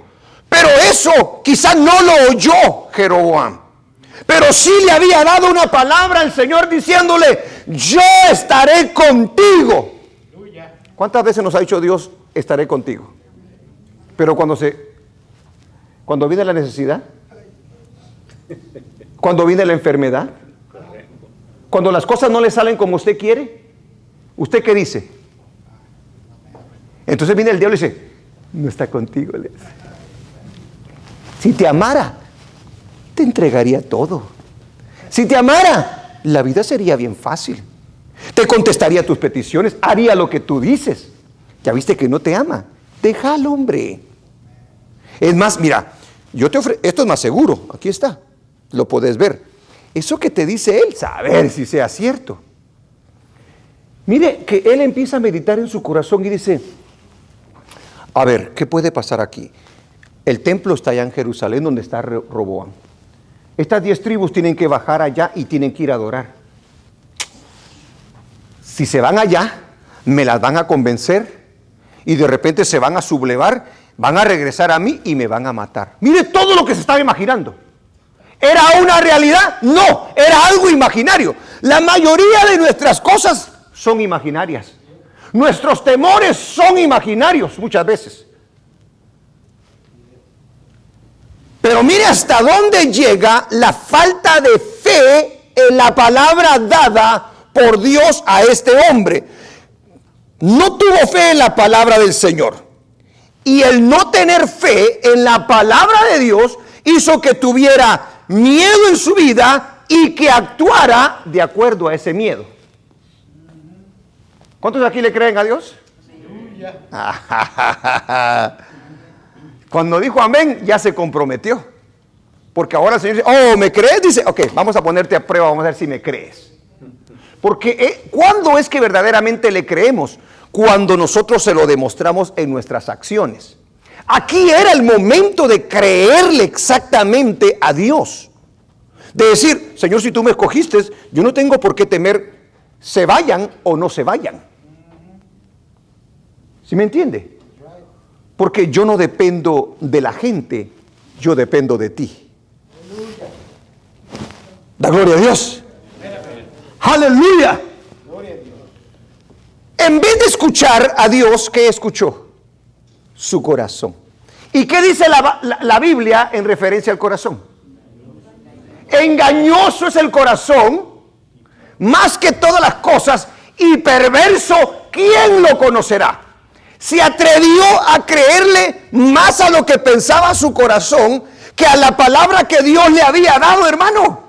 Pero eso quizás no lo oyó Jeroboam. Pero sí le había dado una palabra al Señor diciéndole, yo estaré contigo. ¿Cuántas veces nos ha dicho Dios, estaré contigo? Pero cuando viene la necesidad, cuando viene la enfermedad, cuando las cosas no le salen como usted quiere, ¿usted qué dice? Entonces viene el diablo y dice, no está contigo, le dice. Si te amara, te entregaría todo. Si te amara, la vida sería bien fácil. Te contestaría tus peticiones, haría lo que tú dices. Ya viste que no te ama, déjalo, hombre. Es más, mira, yo te ofrezco, esto es más seguro, aquí está, lo podés ver. Eso que te dice él, saber si sea cierto. Mire que él empieza a meditar en su corazón y dice, a ver, ¿qué puede pasar aquí? El templo está allá en Jerusalén, donde está Roboam. Estas 10 tribus tienen que bajar allá y tienen que ir a adorar. Si se van allá, me las van a convencer y de repente se van a sublevar, van a regresar a mí y me van a matar. Mire todo lo que se estaba imaginando. ¿Era una realidad? No, era algo imaginario. La mayoría de nuestras cosas son imaginarias. Nuestros temores son imaginarios muchas veces. Pero mire hasta dónde llega la falta de fe en la palabra dada por Dios a este hombre. No tuvo fe en la palabra del Señor. Y el no tener fe en la palabra de Dios hizo que tuviera miedo en su vida y que actuara de acuerdo a ese miedo. ¿Cuántos aquí le creen a Dios? Cuando dijo amén, ya se comprometió. Porque ahora el Señor dice, oh, ¿me crees? Dice, ok, vamos a ponerte a prueba, vamos a ver si me crees. Porque ¿cuándo es que verdaderamente le creemos? Cuando nosotros se lo demostramos en nuestras acciones. Aquí era el momento de creerle exactamente a Dios. De decir, Señor, si tú me escogiste, yo no tengo por qué temer se vayan o no se vayan. ¿Sí me entiende? Porque yo no dependo de la gente, yo dependo de ti. Da gloria a Dios. Aleluya. En vez de escuchar a Dios, ¿qué escuchó? Su corazón. ¿Y qué dice la Biblia en referencia al corazón? Engañoso es el corazón, más que todas las cosas, y perverso, ¿quién lo conocerá? Se atrevió a creerle más a lo que pensaba su corazón que a la palabra que Dios le había dado, hermano.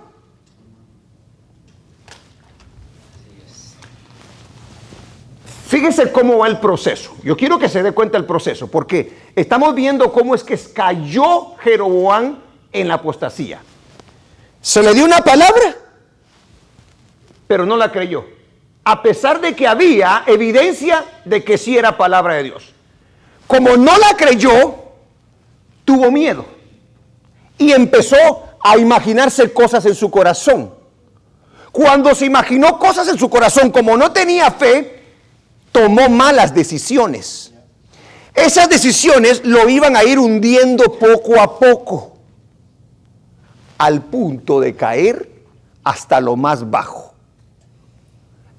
Fíjese cómo va el proceso. Yo quiero que se dé cuenta del proceso, porque estamos viendo cómo es que cayó Jeroboam en la apostasía. Se le dio una palabra, pero no la creyó, a pesar de que había evidencia de que sí era palabra de Dios. Como no la creyó, tuvo miedo y empezó a imaginarse cosas en su corazón. Cuando se imaginó cosas en su corazón, como no tenía fe, tomó malas decisiones. Esas decisiones lo iban a ir hundiendo poco a poco, al punto de caer hasta lo más bajo.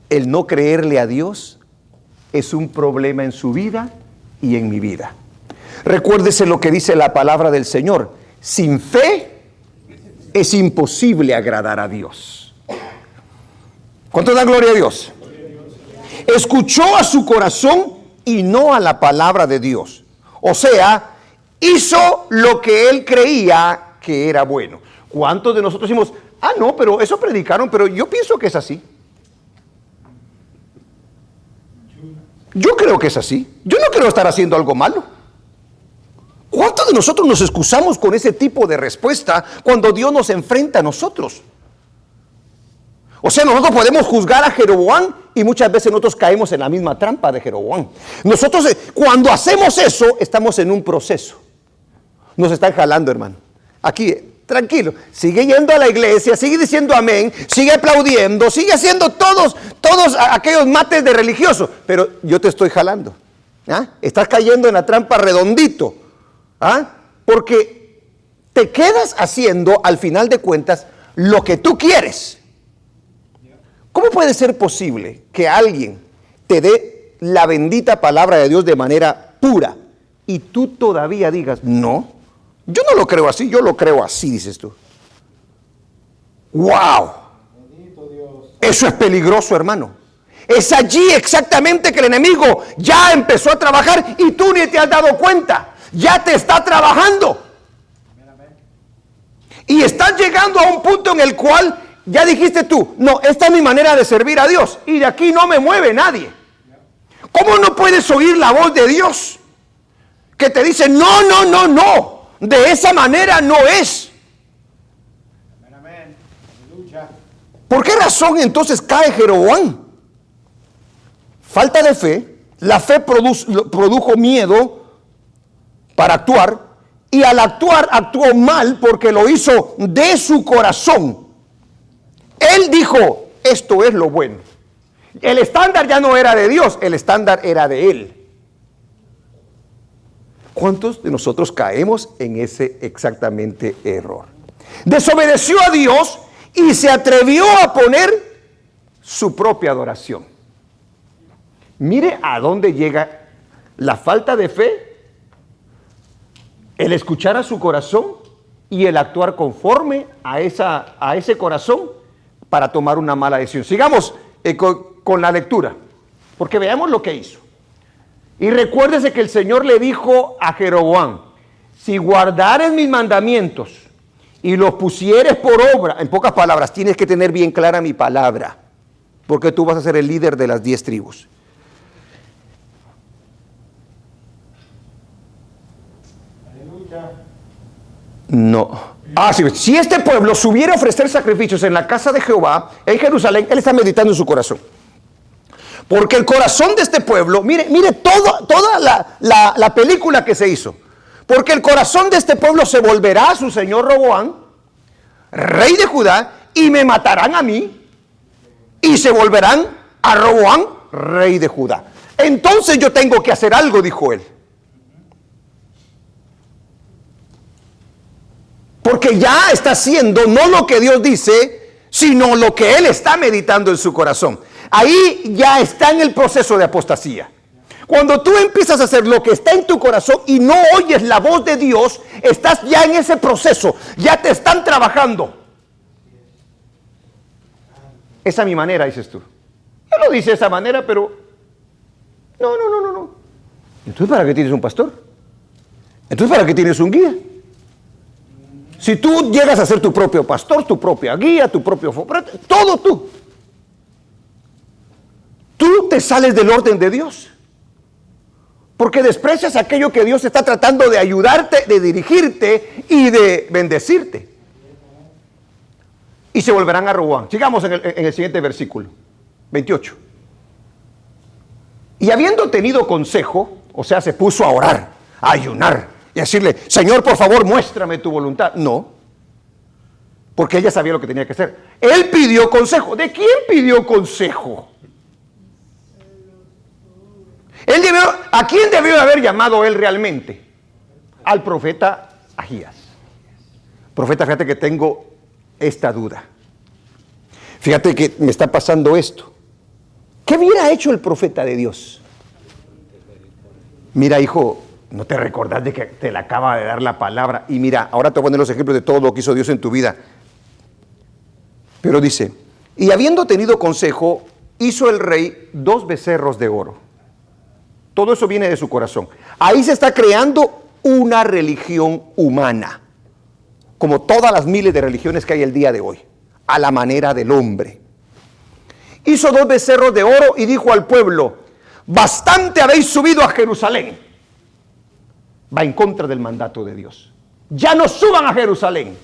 El no creerle a Dios es un problema en su vida y en mi vida. Recuérdese lo que dice la palabra del Señor: sin fe es imposible agradar a Dios. ¿Cuánto da gloria a Dios? Escuchó a su corazón y no a la palabra de Dios. O sea, hizo lo que él creía que era bueno. ¿Cuántos de nosotros decimos, no, pero eso predicaron, pero yo pienso que es así? Yo creo que es así. Yo no creo estar haciendo algo malo. ¿Cuántos de nosotros nos excusamos con ese tipo de respuesta cuando Dios nos enfrenta a nosotros? O sea, nosotros podemos juzgar a Jeroboam y muchas veces nosotros caemos en la misma trampa de Jeroboam. Nosotros cuando hacemos eso, estamos en un proceso. Nos están jalando, hermano. Aquí, tranquilo, sigue yendo a la iglesia, sigue diciendo amén, sigue aplaudiendo, sigue haciendo todos aquellos mates de religioso, pero yo te estoy jalando. Estás cayendo en la trampa redondito. Porque te quedas haciendo, al final de cuentas, lo que tú quieres. ¿Cómo puede ser posible que alguien te dé la bendita palabra de Dios de manera pura y tú todavía digas, no, yo no lo creo así, yo lo creo así, dices tú? ¡Wow! Eso es peligroso, hermano. Es allí exactamente que el enemigo ya empezó a trabajar y tú ni te has dado cuenta. Ya te está trabajando. Y estás llegando a un punto en el cual ya dijiste tú, no, esta es mi manera de servir a Dios y de aquí no me mueve nadie. ¿Cómo no puedes oír la voz de Dios que te dice, no, no, no, no, de esa manera no es? ¿Por qué razón entonces cae Jeroboam? Falta de fe. La fe produjo miedo para actuar, y al actuar actuó mal porque lo hizo de su corazón. Él dijo, esto es lo bueno. El estándar ya no era de Dios, el estándar era de él. ¿Cuántos de nosotros caemos en ese exactamente error? Desobedeció a Dios y se atrevió a poner su propia adoración. Mire a dónde llega la falta de fe, el escuchar a su corazón y el actuar conforme a ese corazón para tomar una mala decisión. Sigamos con la lectura, porque veamos lo que hizo. Y recuérdese que el Señor le dijo a Jeroboam, si guardares mis mandamientos y los pusieres por obra, en pocas palabras, tienes que tener bien clara mi palabra, porque tú vas a ser el líder de las 10 tribus. No. Si este pueblo subiera a ofrecer sacrificios en la casa de Jehová, en Jerusalén, él está meditando en su corazón. Porque el corazón de este pueblo, mire toda la película que se hizo. Porque el corazón de este pueblo se volverá a su señor Roboam, rey de Judá, y me matarán a mí, y se volverán a Roboam, rey de Judá. Entonces yo tengo que hacer algo, dijo él. Porque ya está haciendo no lo que Dios dice, sino lo que él está meditando en su corazón. Ahí ya está en el proceso de apostasía. Cuando tú empiezas a hacer lo que está en tu corazón y no oyes la voz de Dios, estás ya en ese proceso, ya te están trabajando. Esa es mi manera, dices tú. Yo lo dice de esa manera, pero no. Entonces, ¿para qué tienes un pastor? Entonces, ¿para qué tienes un guía? Si tú llegas a ser tu propio pastor, tu propia guía, tu propio... todo tú te sales del orden de Dios. Porque desprecias aquello que Dios está tratando de ayudarte, de dirigirte y de bendecirte. Y se volverán a Roboam. Sigamos en el siguiente versículo, 28. Y habiendo tenido consejo, o sea, se puso a orar, a ayunar y a decirle, Señor, por favor, muéstrame tu voluntad. No, porque ella sabía lo que tenía que hacer. Él pidió consejo. ¿De quién pidió consejo? ¿A quién debió haber llamado él realmente? Al profeta Ahías. Profeta, fíjate que tengo esta duda. Fíjate que me está pasando esto. ¿Qué hubiera hecho el profeta de Dios? Mira, hijo, no te recordás de que te le acaba de dar la palabra. Y mira, ahora te voy a poner los ejemplos de todo lo que hizo Dios en tu vida. Pero dice, y habiendo tenido consejo, hizo el rey 2 becerros de oro. Todo eso viene de su corazón. Ahí se está creando una religión humana, como todas las miles de religiones que hay el día de hoy, a la manera del hombre. Hizo 2 becerros de oro y dijo al pueblo, bastante habéis subido a Jerusalén. Va en contra del mandato de Dios. Ya no suban a Jerusalén.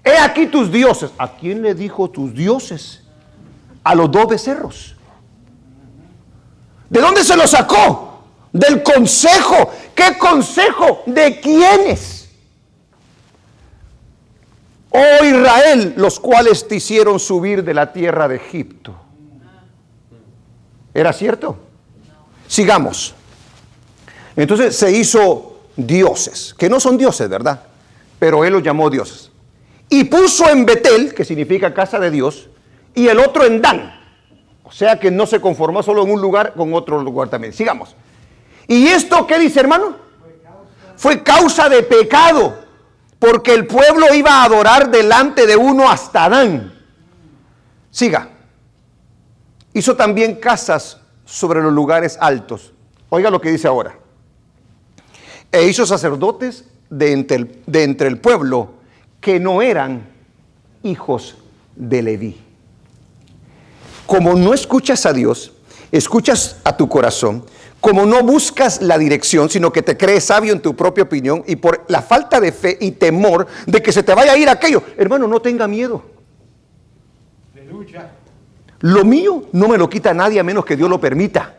He aquí tus dioses. ¿A quién le dijo tus dioses? A los 2 becerros. ¿De dónde se los sacó? Del consejo. ¿Qué consejo? ¿De quiénes? Oh Israel, los cuales te hicieron subir de la tierra de Egipto. ¿Era cierto? Sigamos. Entonces se hizo dioses, que no son dioses, ¿verdad? Pero él los llamó dioses. Y puso en Betel, que significa casa de Dios, y el otro en Dan. O sea que no se conformó solo en un lugar con otro lugar también. Sigamos. ¿Y esto qué dice, hermano? Fue causa de pecado, porque el pueblo iba a adorar delante de uno hasta Dan. Siga. Hizo también casas sobre los lugares altos. Oiga lo que dice ahora. E hizo sacerdotes de entre el pueblo que no eran hijos de Leví. Como no escuchas a Dios, escuchas a tu corazón, como no buscas la dirección, sino que te crees sabio en tu propia opinión y por la falta de fe y temor de que se te vaya a ir aquello, hermano, no tenga miedo. Aleluya. Lo mío no me lo quita nadie a menos que Dios lo permita.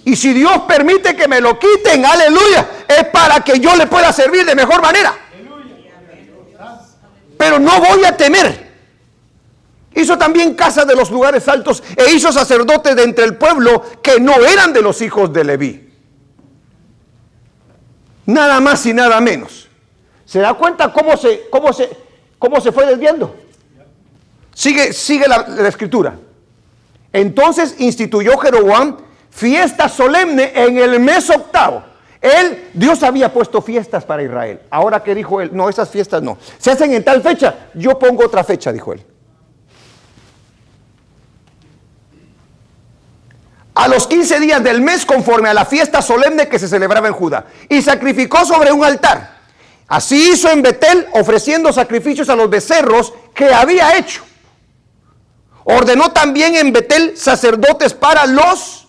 Y si Dios permite que me lo quiten, aleluya, es para que yo le pueda servir de mejor manera. Pero no voy a temer. Hizo también casas de los lugares altos e hizo sacerdotes de entre el pueblo que no eran de los hijos de Leví. Nada más y nada menos. ¿Se da cuenta cómo se fue desviando? Sigue la escritura. Entonces instituyó Jeroboam fiesta solemne en el mes 8. Dios había puesto fiestas para Israel. Ahora que dijo él, no, esas fiestas no. Se hacen en tal fecha, yo pongo otra fecha, dijo él. A los 15 días del mes, conforme a la fiesta solemne que se celebraba en Judá. Y sacrificó sobre un altar. Así hizo en Betel, ofreciendo sacrificios a los becerros que había hecho. Ordenó también en Betel sacerdotes para los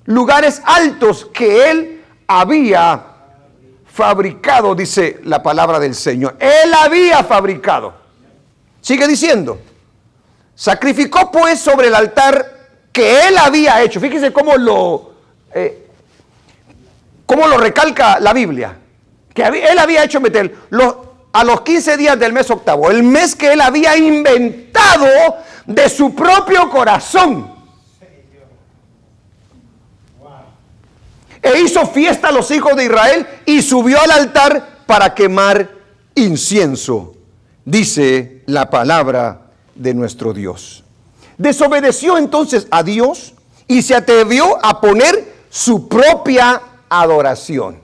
lugares altos que él había fabricado, dice la palabra del Señor. Él había fabricado. Sigue diciendo. Sacrificó pues sobre el altar que él había hecho. Fíjese cómo lo recalca la Biblia. Que él había hecho meter a los 15 días del mes 8, el mes que él había inventado de su propio corazón. E hizo fiesta a los hijos de Israel y subió al altar para quemar incienso, dice la palabra de nuestro Dios. Desobedeció entonces a Dios y se atrevió a poner su propia adoración.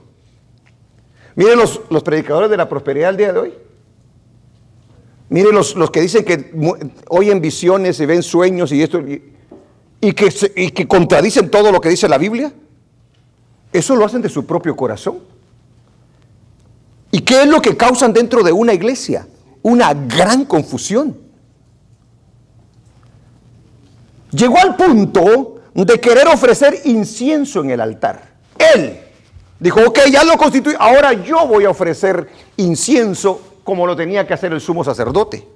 Miren los predicadores de la prosperidad del día de hoy. Miren los que dicen que oyen visiones y ven sueños y esto y que contradicen todo lo que dice la Biblia. Eso lo hacen de su propio corazón. ¿Y qué es lo que causan dentro de una iglesia? Una gran confusión. Llegó al punto de querer ofrecer incienso en el altar. Él dijo, ok, ya lo constituí, ahora yo voy a ofrecer incienso como lo tenía que hacer el sumo sacerdote.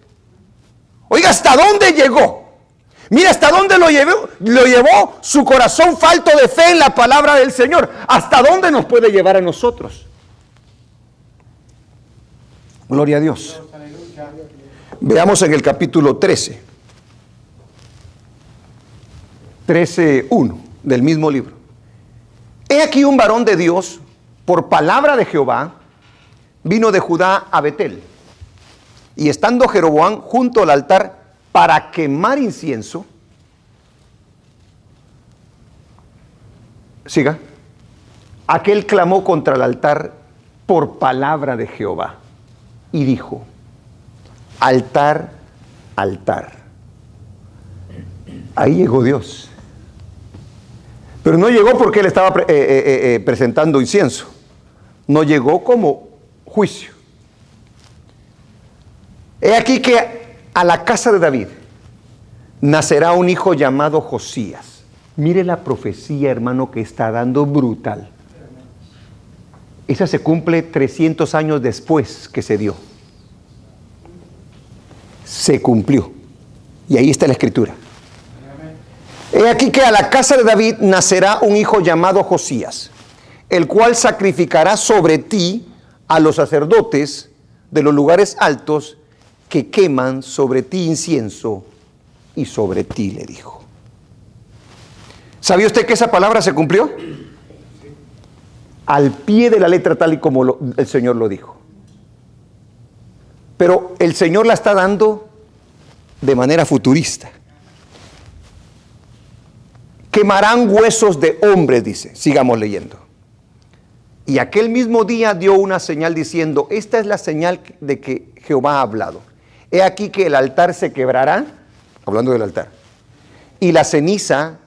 Oiga, ¿hasta dónde llegó? Mira, ¿hasta dónde lo llevó su corazón falto de fe en la palabra del Señor? ¿Hasta dónde nos puede llevar a nosotros? Gloria a Dios. Veamos en el capítulo 13:1 del mismo libro. He aquí un varón de Dios, por palabra de Jehová, vino de Judá a Betel. Y estando Jeroboam junto al altar para quemar incienso, siga, aquel clamó contra el altar por palabra de Jehová y dijo, altar, altar. Ahí llegó Dios. Pero no llegó porque él estaba presentando incienso. No llegó como juicio. He aquí que a la casa de David nacerá un hijo llamado Josías. Mire la profecía, hermano, que está dando brutal. Esa se cumple 300 años después que se dio. Se cumplió. Y ahí está la escritura. He aquí que a la casa de David nacerá un hijo llamado Josías, el cual sacrificará sobre ti a los sacerdotes de los lugares altos que queman sobre ti incienso y sobre ti, le dijo. ¿Sabía usted que esa palabra se cumplió? Al pie de la letra, tal y como el Señor lo dijo. Pero el Señor la está dando de manera futurista. Quemarán huesos de hombres, dice. Sigamos leyendo. Y aquel mismo día dio una señal diciendo, esta es la señal de que Jehová ha hablado. He aquí que el altar se quebrará, hablando del altar, y la ceniza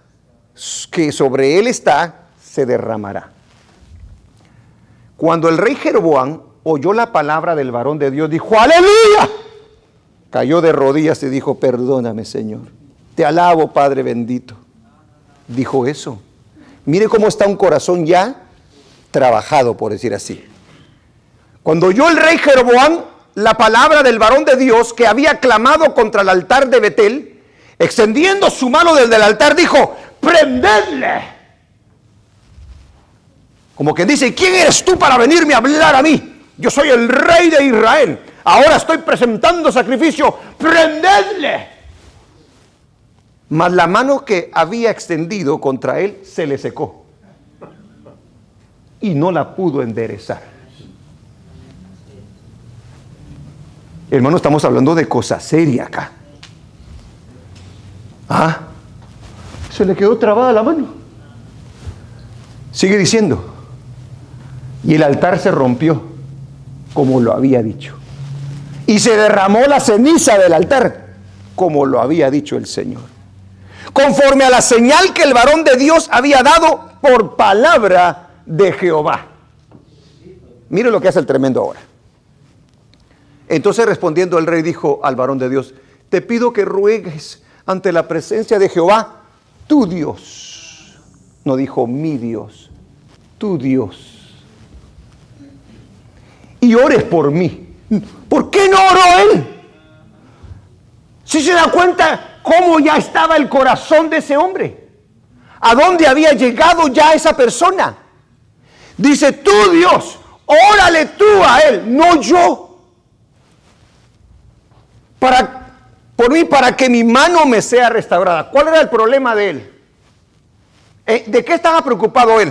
que sobre él está se derramará. Cuando el rey Jeroboam oyó la palabra del varón de Dios, dijo, ¡aleluya! Cayó de rodillas y dijo, perdóname, Señor. Te alabo, Padre bendito. Dijo eso. Mire cómo está un corazón ya trabajado, por decir así. Cuando oyó el rey Jeroboam la palabra del varón de Dios que había clamado contra el altar de Betel, extendiendo su mano desde el altar, dijo, prendedle. Como que dice, ¿quién eres tú para venirme a hablar a mí? Yo soy el rey de Israel. Ahora estoy presentando sacrificio. Prendedle. Mas la mano que había extendido contra él se le secó y no la pudo enderezar. Hermano, estamos hablando de cosa seria acá. Se le quedó trabada la mano. Sigue diciendo. Y el altar se rompió, como lo había dicho. Y se derramó la ceniza del altar, como lo había dicho el Señor. Conforme a la señal que el varón de Dios había dado por palabra de Jehová. Mire lo que hace el tremendo ahora. Entonces respondiendo el rey dijo al varón de Dios, te pido que ruegues ante la presencia de Jehová, tu Dios. No dijo mi Dios, tu Dios. Y ores por mí. ¿Por qué no oró él? Si se da cuenta cómo ya estaba el corazón de ese hombre. ¿A dónde había llegado ya esa persona? Dice, tú Dios, órale tú a él, no yo. por mí para que mi mano me sea restaurada. ¿Cuál era el problema de él? ¿De qué estaba preocupado él?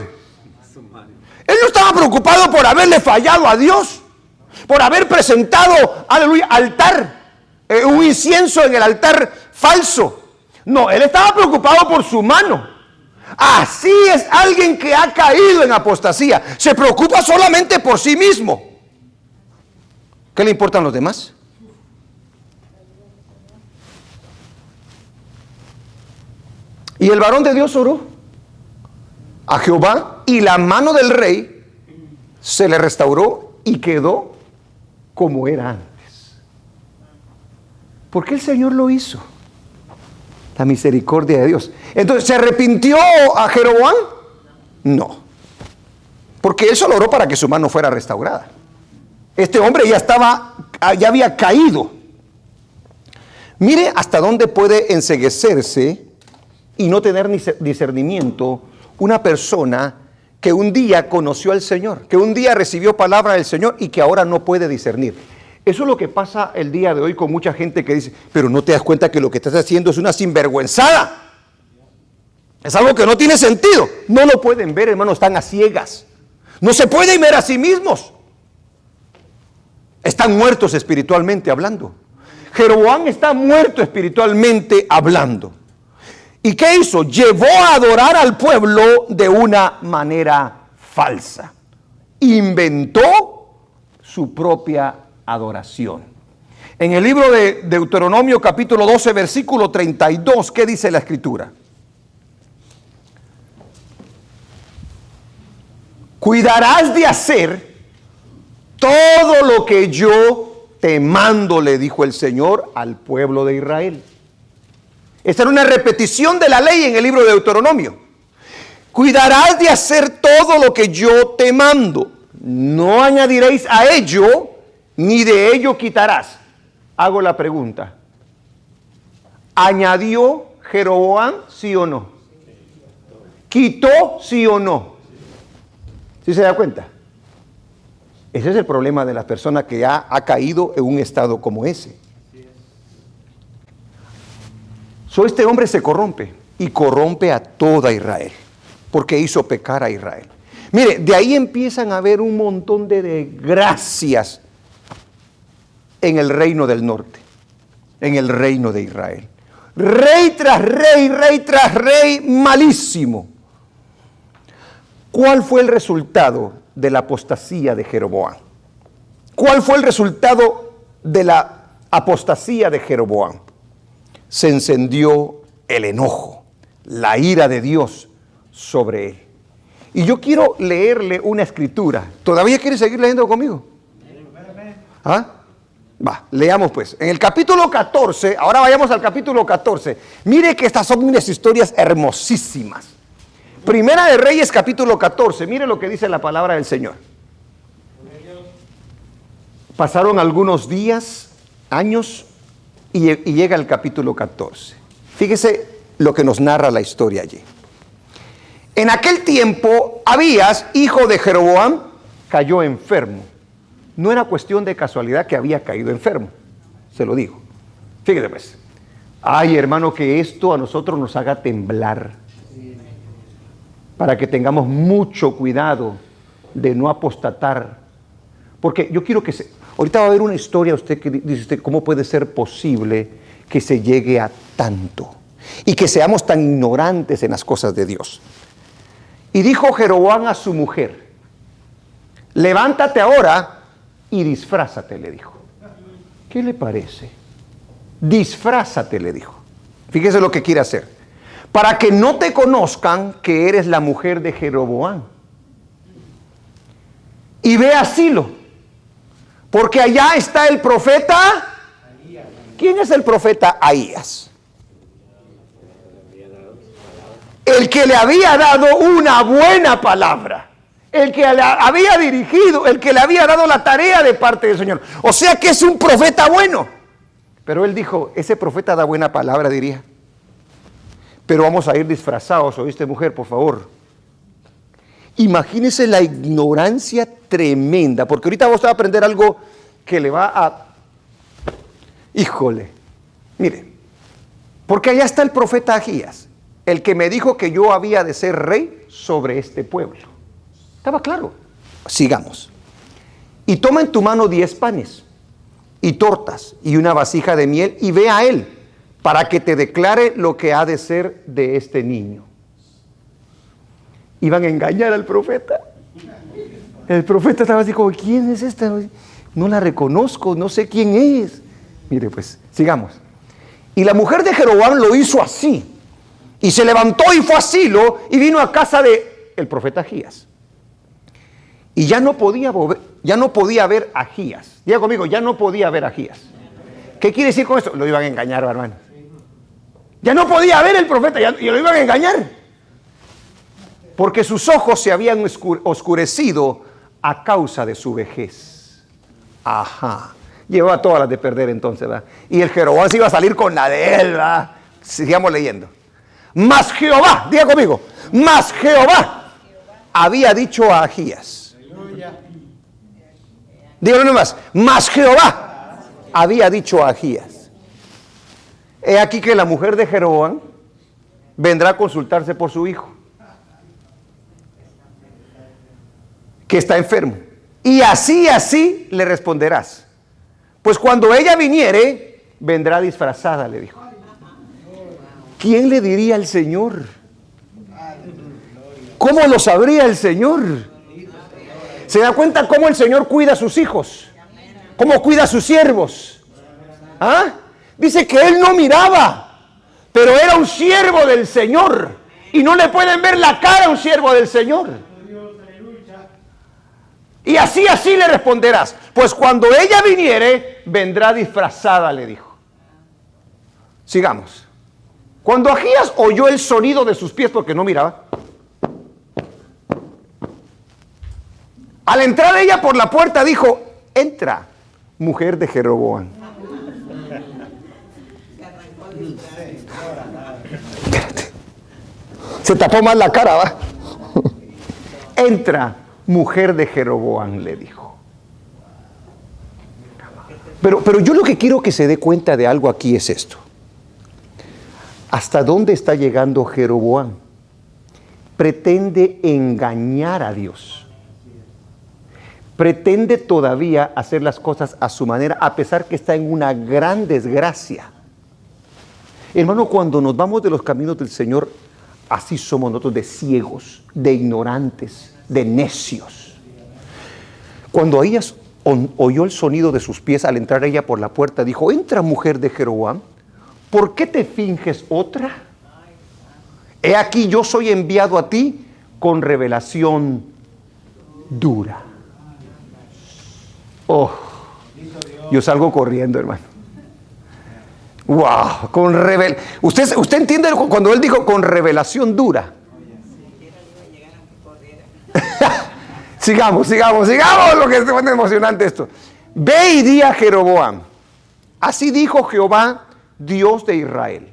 Él no estaba preocupado por haberle fallado a Dios, por haber presentado, aleluya, altar, un incienso en el altar falso. No, él estaba preocupado por su mano. Así es alguien que ha caído en apostasía. Se preocupa solamente por sí mismo. ¿Qué le importan los demás? Y el varón de Dios oró a Jehová y la mano del rey se le restauró y quedó como era antes. ¿Por qué el Señor lo hizo? La misericordia de Dios. Entonces, ¿se arrepintió a Jeroboam? No. Porque él solo oró para que su mano fuera restaurada. Este hombre ya había caído. Mire hasta dónde puede enceguecerse y no tener discernimiento una persona que un día conoció al Señor, que un día recibió palabra del Señor y que ahora no puede discernir. Eso es lo que pasa el día de hoy con mucha gente que dice, pero no te das cuenta que lo que estás haciendo es una sinvergüenzada. Es algo que no tiene sentido. No lo pueden ver, hermanos, están a ciegas. No se pueden ver a sí mismos. Están muertos espiritualmente hablando. Jeroboam está muerto espiritualmente hablando. ¿Y qué hizo? Llevó a adorar al pueblo de una manera falsa. Inventó su propia adoración. En el libro de Deuteronomio capítulo 12 versículo 32, ¿qué dice la escritura? Cuidarás de hacer todo lo que yo te mando, le dijo el Señor al pueblo de Israel. Esta era una repetición de la ley en el libro de Deuteronomio. Cuidarás de hacer todo lo que yo te mando. No añadiréis a ello, ni de ello quitarás. Hago la pregunta. ¿Añadió Jeroboam, sí o no? ¿Quitó, sí o no? ¿Sí se da cuenta? Ese es el problema de la persona que ya ha caído en un estado como ese. Este hombre se corrompe y corrompe a toda Israel porque hizo pecar a Israel. Mire, de ahí empiezan a haber un montón de desgracias en el reino del norte, en el reino de Israel. Rey tras rey, malísimo. ¿Cuál fue el resultado de la apostasía de Jeroboam? ¿Cuál fue el resultado de la apostasía de Jeroboam? Se encendió el enojo, la ira de Dios sobre él. Y yo quiero leerle una escritura. ¿Todavía quiere seguir leyendo conmigo? ¿Ah? Va, leamos pues. En el capítulo 14, ahora vayamos al capítulo 14. Mire que estas son unas historias hermosísimas. Primera de Reyes, capítulo 14. Mire lo que dice la palabra del Señor. Pasaron algunos días, años, y llega el capítulo 14. Fíjese lo que nos narra la historia allí. En aquel tiempo, Abías, hijo de Jeroboam, cayó enfermo. No era cuestión de casualidad que había caído enfermo, se lo digo. Fíjese pues. Ay, hermano, que esto a nosotros nos haga temblar, para que tengamos mucho cuidado de no apostatar. Porque yo quiero que ahorita va a haber una historia, usted que dice usted, ¿cómo puede ser posible que se llegue a tanto? Y que seamos tan ignorantes en las cosas de Dios. Y dijo Jeroboam a su mujer, levántate ahora y disfrázate, le dijo. ¿Qué le parece? Disfrázate, le dijo. Fíjese lo que quiere hacer. Para que no te conozcan que eres la mujer de Jeroboam. Y ve a Silo. Porque allá está el profeta. ¿Quién es el profeta Ahías? El que le había dado una buena palabra. El que le había dirigido, el que le había dado la tarea de parte del Señor. O sea que es un profeta bueno. Pero él dijo, ese profeta da buena palabra, diría. Pero vamos a ir disfrazados, ¿oíste, mujer? Por favor. Imagínese la ignorancia tremenda, porque ahorita vos vas a aprender algo que le va a... Híjole, Mire, porque allá está el profeta Ahías, el que me dijo que yo había de ser rey sobre este pueblo. Estaba claro. Sigamos. Y toma en tu mano 10 panes y tortas y una vasija de miel y ve a él para que te declare lo que ha de ser de este niño. Iban a engañar al profeta. El profeta estaba así como, ¿quién es esta? No la reconozco, no sé quién es. Mire pues, sigamos. Y la mujer de Jeroboam lo hizo así. Y se levantó y fue a Silo y vino a casa de el profeta Ahías. Y ya no podía ver a Ahías. Diga conmigo, ya no podía ver a Ahías. ¿Qué quiere decir con esto? Lo iban a engañar, hermano. Ya no podía ver el profeta, y lo iban a engañar. Porque sus ojos se habían oscurecido a causa de su vejez. Ajá. Llevaba todas las de perder entonces, ¿verdad? Y el Jeroboam se iba a salir con la de él, ¿verdad? Sigamos leyendo. Mas Jehová, diga conmigo, mas Jehová había dicho a Ahías. Dígalo nomás, mas Jehová había dicho a Ahías. He aquí que la mujer de Jeroboam vendrá a consultarse por su hijo, que está enfermo. Y así le responderás. Pues cuando ella viniere, vendrá disfrazada, le dijo. ¿Quién le diría al Señor? ¿Cómo lo sabría el Señor? ¿Se da cuenta cómo el Señor cuida a sus hijos? ¿Cómo cuida a sus siervos? ¿Ah? Dice que él no miraba, pero era un siervo del Señor. Y no le pueden ver la cara a un siervo del Señor. Y así le responderás. Pues cuando ella viniere, vendrá disfrazada, le dijo. Sigamos. Cuando Ahías oyó el sonido de sus pies, porque no miraba, al entrar ella por la puerta dijo, entra, mujer de Jeroboam. Se tapó más la cara, ¿va? Entra, mujer de Jeroboam, le dijo. Pero yo lo que quiero que se dé cuenta de algo aquí es esto. ¿Hasta dónde está llegando Jeroboam? Pretende engañar a Dios. Pretende todavía hacer las cosas a su manera, a pesar que está en una gran desgracia. Hermano, cuando nos vamos de los caminos del Señor, así somos nosotros, de ciegos, de ignorantes, de necios. Cuando ella oyó el sonido de sus pies al entrar ella por la puerta, dijo, entra, mujer de Jeroboam, ¿por qué te finges otra? He aquí yo soy enviado a ti con revelación dura. Oh, yo salgo corriendo, hermano. Wow, ¿Usted entiende cuando él dijo con revelación dura? Sigamos, lo que es emocionante esto. Ve y di a Jeroboam, así dijo Jehová, Dios de Israel,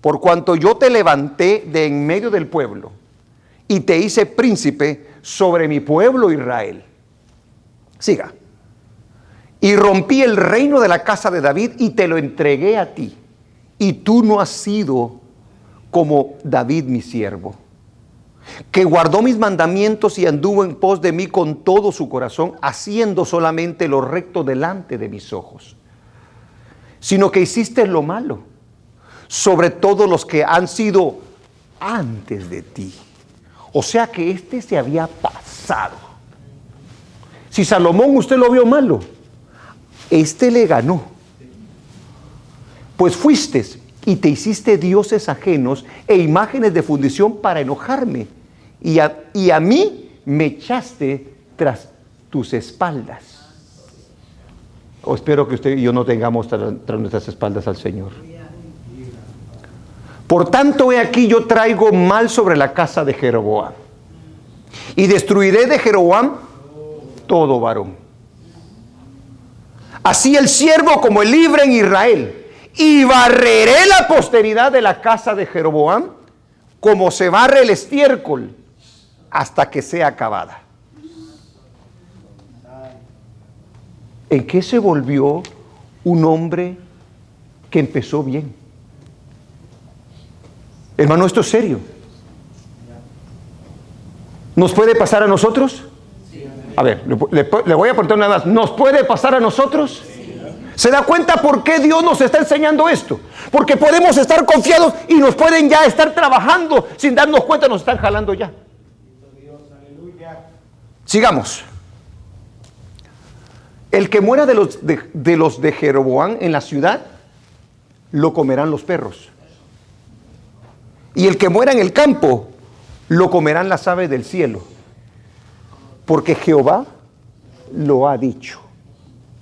por cuanto yo te levanté de en medio del pueblo y te hice príncipe sobre mi pueblo Israel. Siga. Y rompí el reino de la casa de David y te lo entregué a ti. Y tú no has sido como David mi siervo, que guardó mis mandamientos y anduvo en pos de mí con todo su corazón, haciendo solamente lo recto delante de mis ojos. Sino que hiciste lo malo sobre todos los que han sido antes de ti. O sea que este se había pasado. Si Salomón usted lo vio malo, este le ganó. Pues fuiste y te hiciste dioses ajenos e imágenes de fundición para enojarme. Y a mí me echaste tras tus espaldas. Espero que usted y yo no tengamos tras nuestras espaldas al Señor. Por tanto, he aquí yo traigo mal sobre la casa de Jeroboam. Y destruiré de Jeroboam todo varón. Así el siervo como el libre en Israel. Y barreré la posteridad de la casa de Jeroboam como se barre el estiércol hasta que sea acabada. ¿En qué se volvió un hombre que empezó bien. Hermano, esto es serio. ¿Nos puede pasar a nosotros? A ver, le voy a aportar una más. ¿Nos puede pasar a nosotros? ¿Se da cuenta por qué Dios nos está enseñando esto? Porque podemos estar confiados y nos pueden ya estar trabajando sin darnos cuenta, nos están jalando ya. Sigamos. El que muera de los de Jeroboam en la ciudad, lo comerán los perros. Y el que muera en el campo, lo comerán las aves del cielo. Porque Jehová lo ha dicho.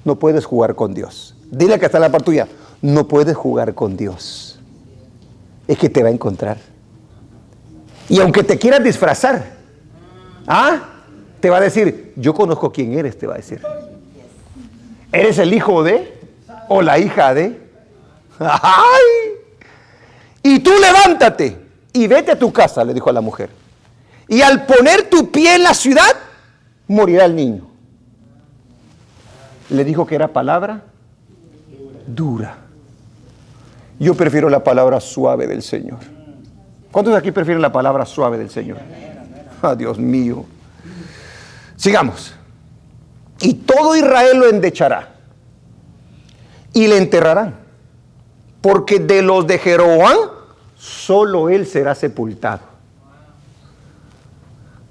No puedes jugar con Dios. Dile que está en la parte tuya. No puedes jugar con Dios. Es que te va a encontrar. Y aunque te quieras disfrazar, te va a decir, yo conozco quién eres, te va a decir. ¿Eres el hijo de? ¿O la hija de? ¡Ay! Y tú levántate y vete a tu casa, le dijo a la mujer. Y al poner tu pie en la ciudad, morirá el niño. Le dijo que era palabra dura. Yo prefiero la palabra suave del Señor. ¿Cuántos de aquí prefieren la palabra suave del Señor? Dios mío. Sigamos. Y todo Israel lo endechará y le enterrarán, porque de los de Jeroboam solo él será sepultado,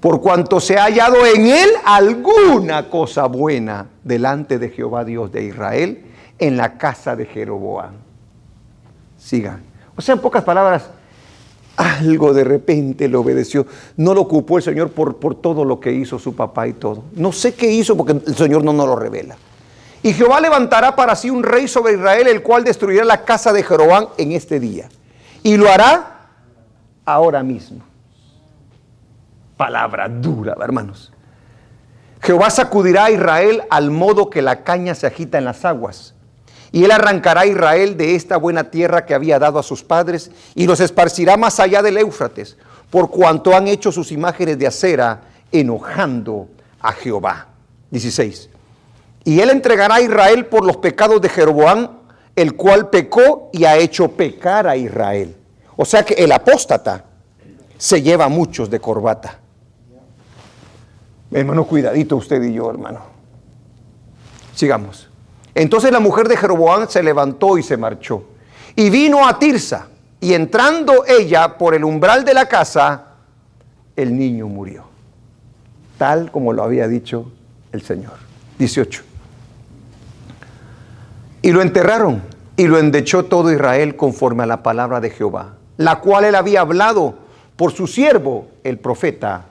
por cuanto se ha hallado en él alguna cosa buena delante de Jehová Dios de Israel en la casa de Jeroboam. Sigan. O sea, en pocas palabras, algo de repente le obedeció. No lo ocupó el Señor por todo lo que hizo su papá y todo. No sé qué hizo porque el Señor no nos lo revela. Y Jehová levantará para sí un rey sobre Israel, el cual destruirá la casa de Jeroboam en este día. Y lo hará ahora mismo. Palabra dura, hermanos. Jehová sacudirá a Israel al modo que la caña se agita en las aguas. Y él arrancará a Israel de esta buena tierra que había dado a sus padres y los esparcirá más allá del Éufrates, por cuanto han hecho sus imágenes de acera, enojando a Jehová. 16. Y él entregará a Israel por los pecados de Jeroboam, el cual pecó y ha hecho pecar a Israel. O sea que el apóstata se lleva a muchos de corbata. Hermano, cuidadito usted y yo, hermano. Sigamos. Entonces la mujer de Jeroboam se levantó y se marchó. Y vino a Tirsa, y entrando ella por el umbral de la casa, el niño murió. Tal como lo había dicho el Señor. 18. Y lo enterraron, y lo endechó todo Israel conforme a la palabra de Jehová, la cual él había hablado por su siervo, el profeta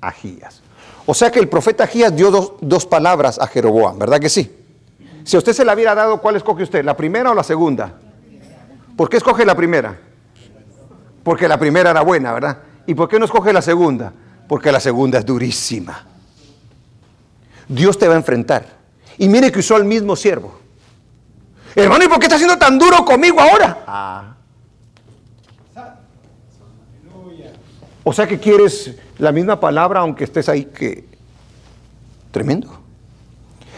Ahías. O sea que el profeta Ahías dio dos palabras a Jeroboam, ¿verdad que sí? Si a usted se la hubiera dado, ¿cuál escoge usted? ¿La primera o la segunda? ¿Por qué escoge la primera? Porque la primera era buena, ¿verdad? ¿Y por qué no escoge la segunda? Porque la segunda es durísima. Dios te va a enfrentar. Y mire que usó el mismo siervo. Hermano, ¿y por qué está siendo tan duro conmigo ahora? O sea que quieres la misma palabra aunque estés ahí que... Tremendo.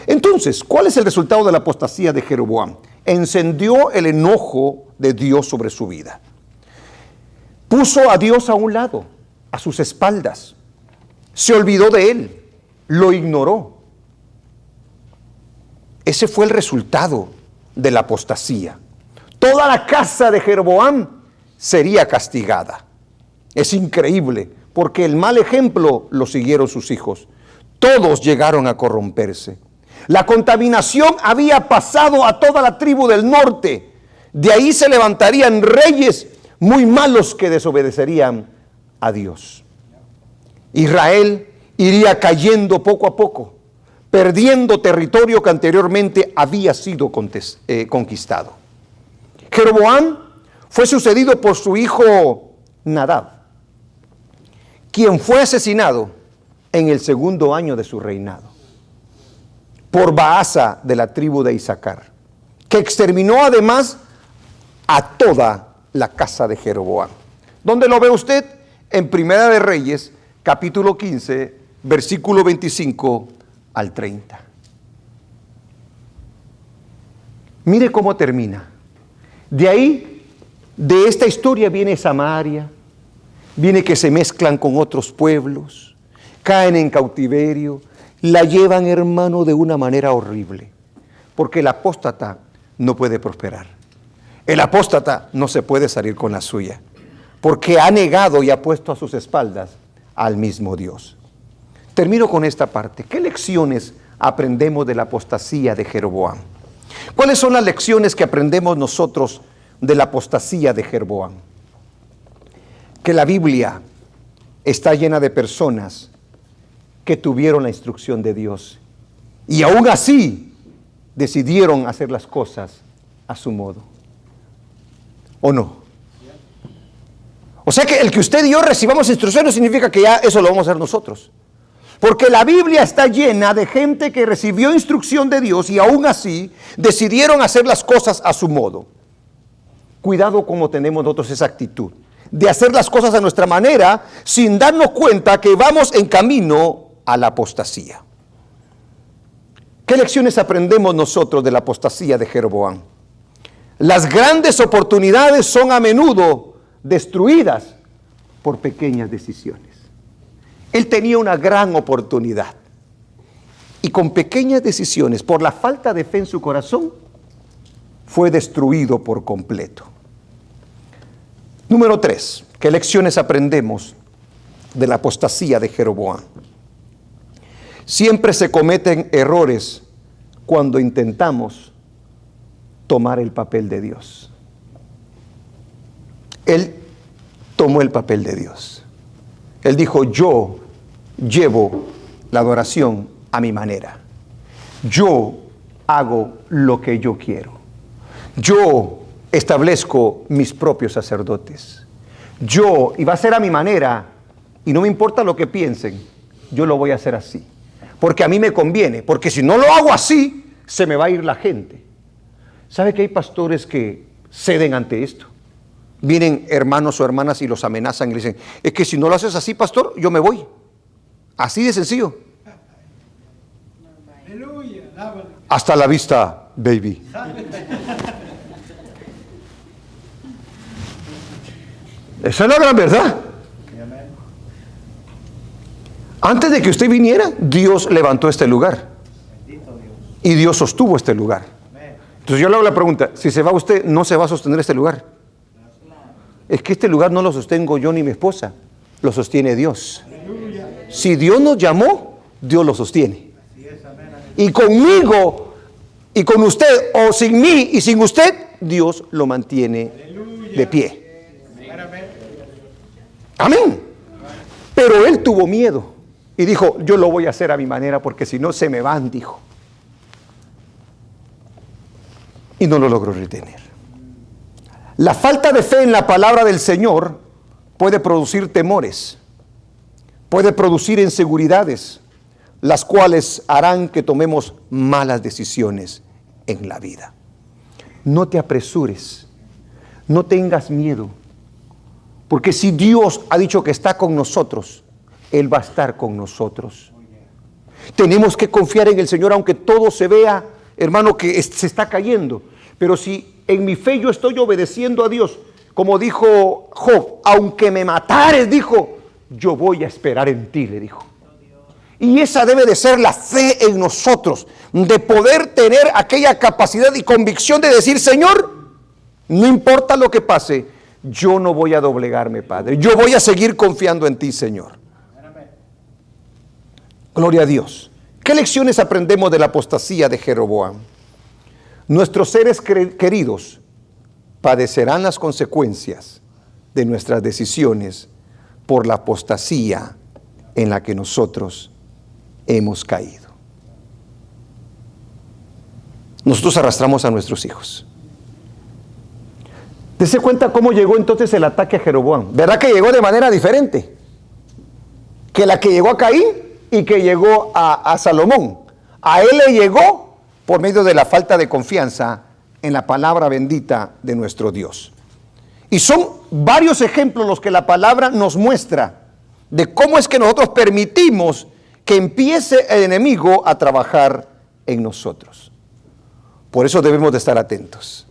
Entonces, ¿cuál es el resultado de la apostasía de Jeroboam? Encendió el enojo de Dios sobre su vida. Puso a Dios a un lado, a sus espaldas. Se olvidó de él, lo ignoró. Ese fue el resultado de la apostasía. Toda la casa de Jeroboam sería castigada. Es increíble, porque el mal ejemplo lo siguieron sus hijos. Todos llegaron a corromperse. La contaminación había pasado a toda la tribu del norte. De ahí se levantarían reyes muy malos que desobedecerían a Dios. Israel iría cayendo poco a poco, perdiendo territorio que anteriormente había sido conquistado. Jeroboam fue sucedido por su hijo Nadab, quien fue asesinado en el 2º año de su reinado por Baasa de la tribu de Isaacar, que exterminó además a toda la casa de Jeroboam. ¿Dónde lo ve usted? En Primera de Reyes, capítulo 15, versículo 25 al 30. Mire cómo termina. De ahí, de esta historia viene Samaria, viene que se mezclan con otros pueblos, caen en cautiverio, la llevan, hermano, de una manera horrible, porque el apóstata no puede prosperar. El apóstata no se puede salir con la suya, porque ha negado y ha puesto a sus espaldas al mismo Dios. Termino con esta parte. ¿Qué lecciones aprendemos de la apostasía de Jeroboam? ¿Cuáles son las lecciones que aprendemos nosotros de la apostasía de Jeroboam? Que la Biblia está llena de personas que tuvieron la instrucción de Dios y aún así decidieron hacer las cosas a su modo. ¿O no? O sea que el que usted y yo recibamos instrucciones significa que ya eso lo vamos a hacer nosotros. Porque la Biblia está llena de gente que recibió instrucción de Dios y aún así decidieron hacer las cosas a su modo. Cuidado como tenemos nosotros esa actitud de hacer las cosas a nuestra manera sin darnos cuenta que vamos en camino a la apostasía. ¿Qué lecciones aprendemos nosotros de la apostasía de Jeroboam? Las grandes oportunidades son a menudo destruidas por pequeñas decisiones. Él tenía una gran oportunidad y con pequeñas decisiones, por la falta de fe en su corazón, fue destruido por completo. Número 3, ¿qué lecciones aprendemos de la apostasía de Jeroboam? Siempre se cometen errores cuando intentamos tomar el papel de Dios. Él tomó el papel de Dios. Él dijo, yo llevo la adoración a mi manera. Yo hago lo que yo quiero. Yo establezco mis propios sacerdotes. Yo, y va a ser a mi manera, y no me importa lo que piensen, yo lo voy a hacer así. Porque a mí me conviene, porque si no lo hago así, se me va a ir la gente. ¿Sabe que hay pastores que ceden ante esto? Vienen hermanos o hermanas y los amenazan y le dicen, es que si no lo haces así, pastor, yo me voy. Así de sencillo. Hasta la vista, baby. Esa es la gran verdad. Antes de que usted viniera, Dios levantó este lugar. Y Dios sostuvo este lugar. Entonces yo le hago la pregunta, si se va usted, ¿no se va a sostener este lugar? Es que este lugar no lo sostengo yo ni mi esposa, lo sostiene Dios. Si Dios nos llamó, Dios lo sostiene. Y conmigo, y con usted, o sin mí y sin usted, Dios lo mantiene de pie. Amén. Pero él tuvo miedo y dijo, yo lo voy a hacer a mi manera porque si no se me van, dijo. Y no lo logró retener. La falta de fe en la palabra del Señor puede producir temores, puede producir inseguridades, las cuales harán que tomemos malas decisiones en la vida. No te apresures, no tengas miedo, porque si Dios ha dicho que está con nosotros, Él va a estar con nosotros. Tenemos que confiar en el Señor, aunque todo se vea, hermano, que se está cayendo. Pero si en mi fe yo estoy obedeciendo a Dios, como dijo Job, aunque me matares, dijo, yo voy a esperar en ti, le dijo. Y esa debe de ser la fe en nosotros, de poder tener aquella capacidad y convicción de decir, Señor, no importa lo que pase, yo no voy a doblegarme, Padre. Yo voy a seguir confiando en ti, Señor. Gloria a Dios. ¿Qué lecciones aprendemos de la apostasía de Jeroboam? Nuestros seres queridos padecerán las consecuencias de nuestras decisiones por la apostasía en la que nosotros hemos caído. Nosotros arrastramos a nuestros hijos. Dese cuenta cómo llegó entonces el ataque a Jeroboam. ¿Verdad que llegó de manera diferente que la que llegó a Caín y que llegó a Salomón? A él le llegó por medio de la falta de confianza en la palabra bendita de nuestro Dios. Y son varios ejemplos los que la palabra nos muestra de cómo es que nosotros permitimos que empiece el enemigo a trabajar en nosotros. Por eso debemos de estar atentos.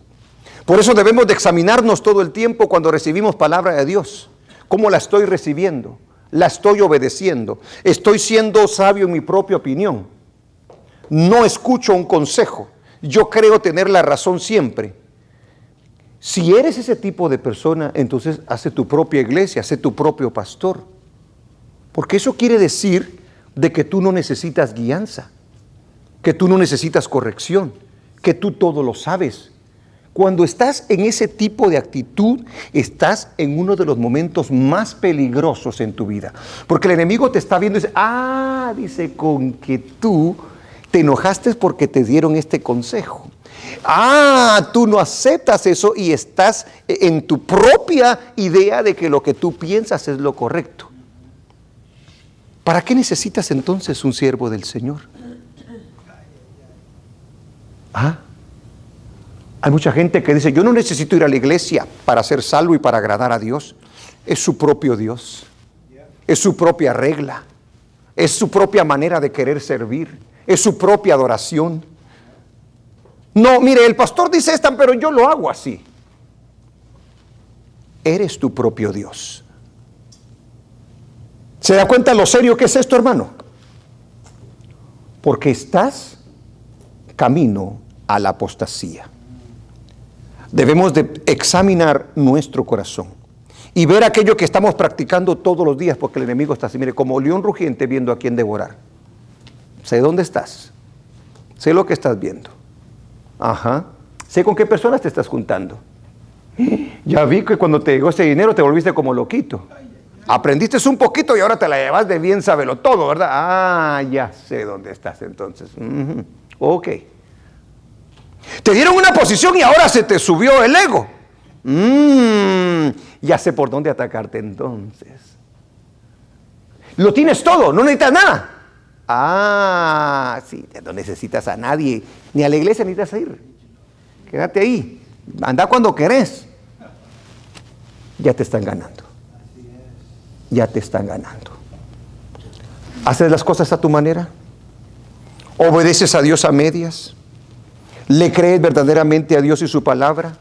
Por eso debemos de examinarnos todo el tiempo cuando recibimos palabra de Dios. ¿Cómo la estoy recibiendo? ¿La estoy obedeciendo? ¿Estoy siendo sabio en mi propia opinión? No escucho un consejo. Yo creo tener la razón siempre. Si eres ese tipo de persona, entonces hace tu propia iglesia, hace tu propio pastor. Porque eso quiere decir de que tú no necesitas guianza, que tú no necesitas corrección, que tú todo lo sabes. Cuando estás en ese tipo de actitud, estás en uno de los momentos más peligrosos en tu vida. Porque el enemigo te está viendo y dice, dice, con que tú te enojaste porque te dieron este consejo. Tú no aceptas eso y estás en tu propia idea de que lo que tú piensas es lo correcto. ¿Para qué necesitas entonces un siervo del Señor? Hay mucha gente que dice, yo no necesito ir a la iglesia para ser salvo y para agradar a Dios. Es su propio Dios, es su propia regla, es su propia manera de querer servir, es su propia adoración. No, mire, el pastor dice esto, pero yo lo hago así. Eres tu propio Dios. ¿Se da cuenta lo serio que es esto, hermano? Porque estás camino a la apostasía. Debemos de examinar nuestro corazón y ver aquello que estamos practicando todos los días, porque el enemigo está así, mire, como león rugiente viendo a quién devorar. Sé dónde estás, sé lo que estás viendo. Sé con qué personas te estás juntando. Ya vi que cuando te llegó ese dinero te volviste como loquito. Aprendiste un poquito y ahora te la llevas de bien sábelo todo, ¿verdad? Ya sé dónde estás entonces. Ok. Te dieron una posición y ahora se te subió el ego. Ya sé por dónde atacarte entonces. Lo tienes todo, no necesitas nada. Sí, no necesitas a nadie, ni a la iglesia necesitas ir. Quédate ahí, anda cuando querés. Ya te están ganando. Ya te están ganando. ¿Haces las cosas a tu manera? ¿Obedeces a Dios a medias? ¿Le crees verdaderamente a Dios y su palabra?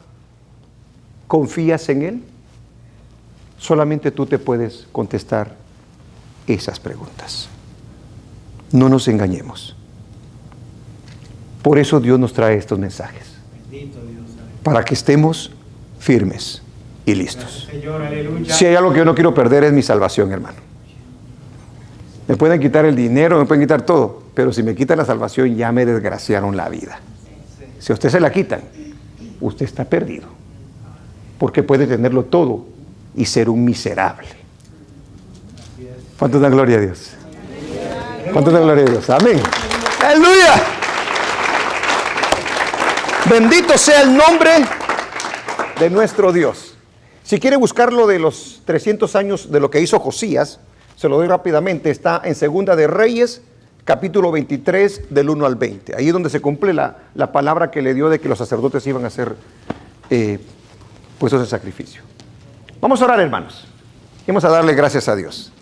¿Confías en Él? Solamente tú te puedes contestar esas preguntas. No nos engañemos. Por eso Dios nos trae estos mensajes. Para que estemos firmes y listos. Si hay algo que yo no quiero perder es mi salvación, hermano. Me pueden quitar el dinero, me pueden quitar todo, pero si me quitan la salvación ya me desgraciaron la vida. Si a usted se la quitan, usted está perdido. Porque puede tenerlo todo y ser un miserable. ¿Cuánto da gloria a Dios? ¿Cuánto da gloria a Dios? Amén. ¡Aleluya! Bendito sea el nombre de nuestro Dios. Si quiere buscarlo de los 300 años de lo que hizo Josías, se lo doy rápidamente. Está en Segunda de Reyes, capítulo 23, del 1 al 20. Ahí es donde se cumple la palabra que le dio de que los sacerdotes iban a ser puestos en sacrificio. Vamos a orar, hermanos. Vamos a darle gracias a Dios.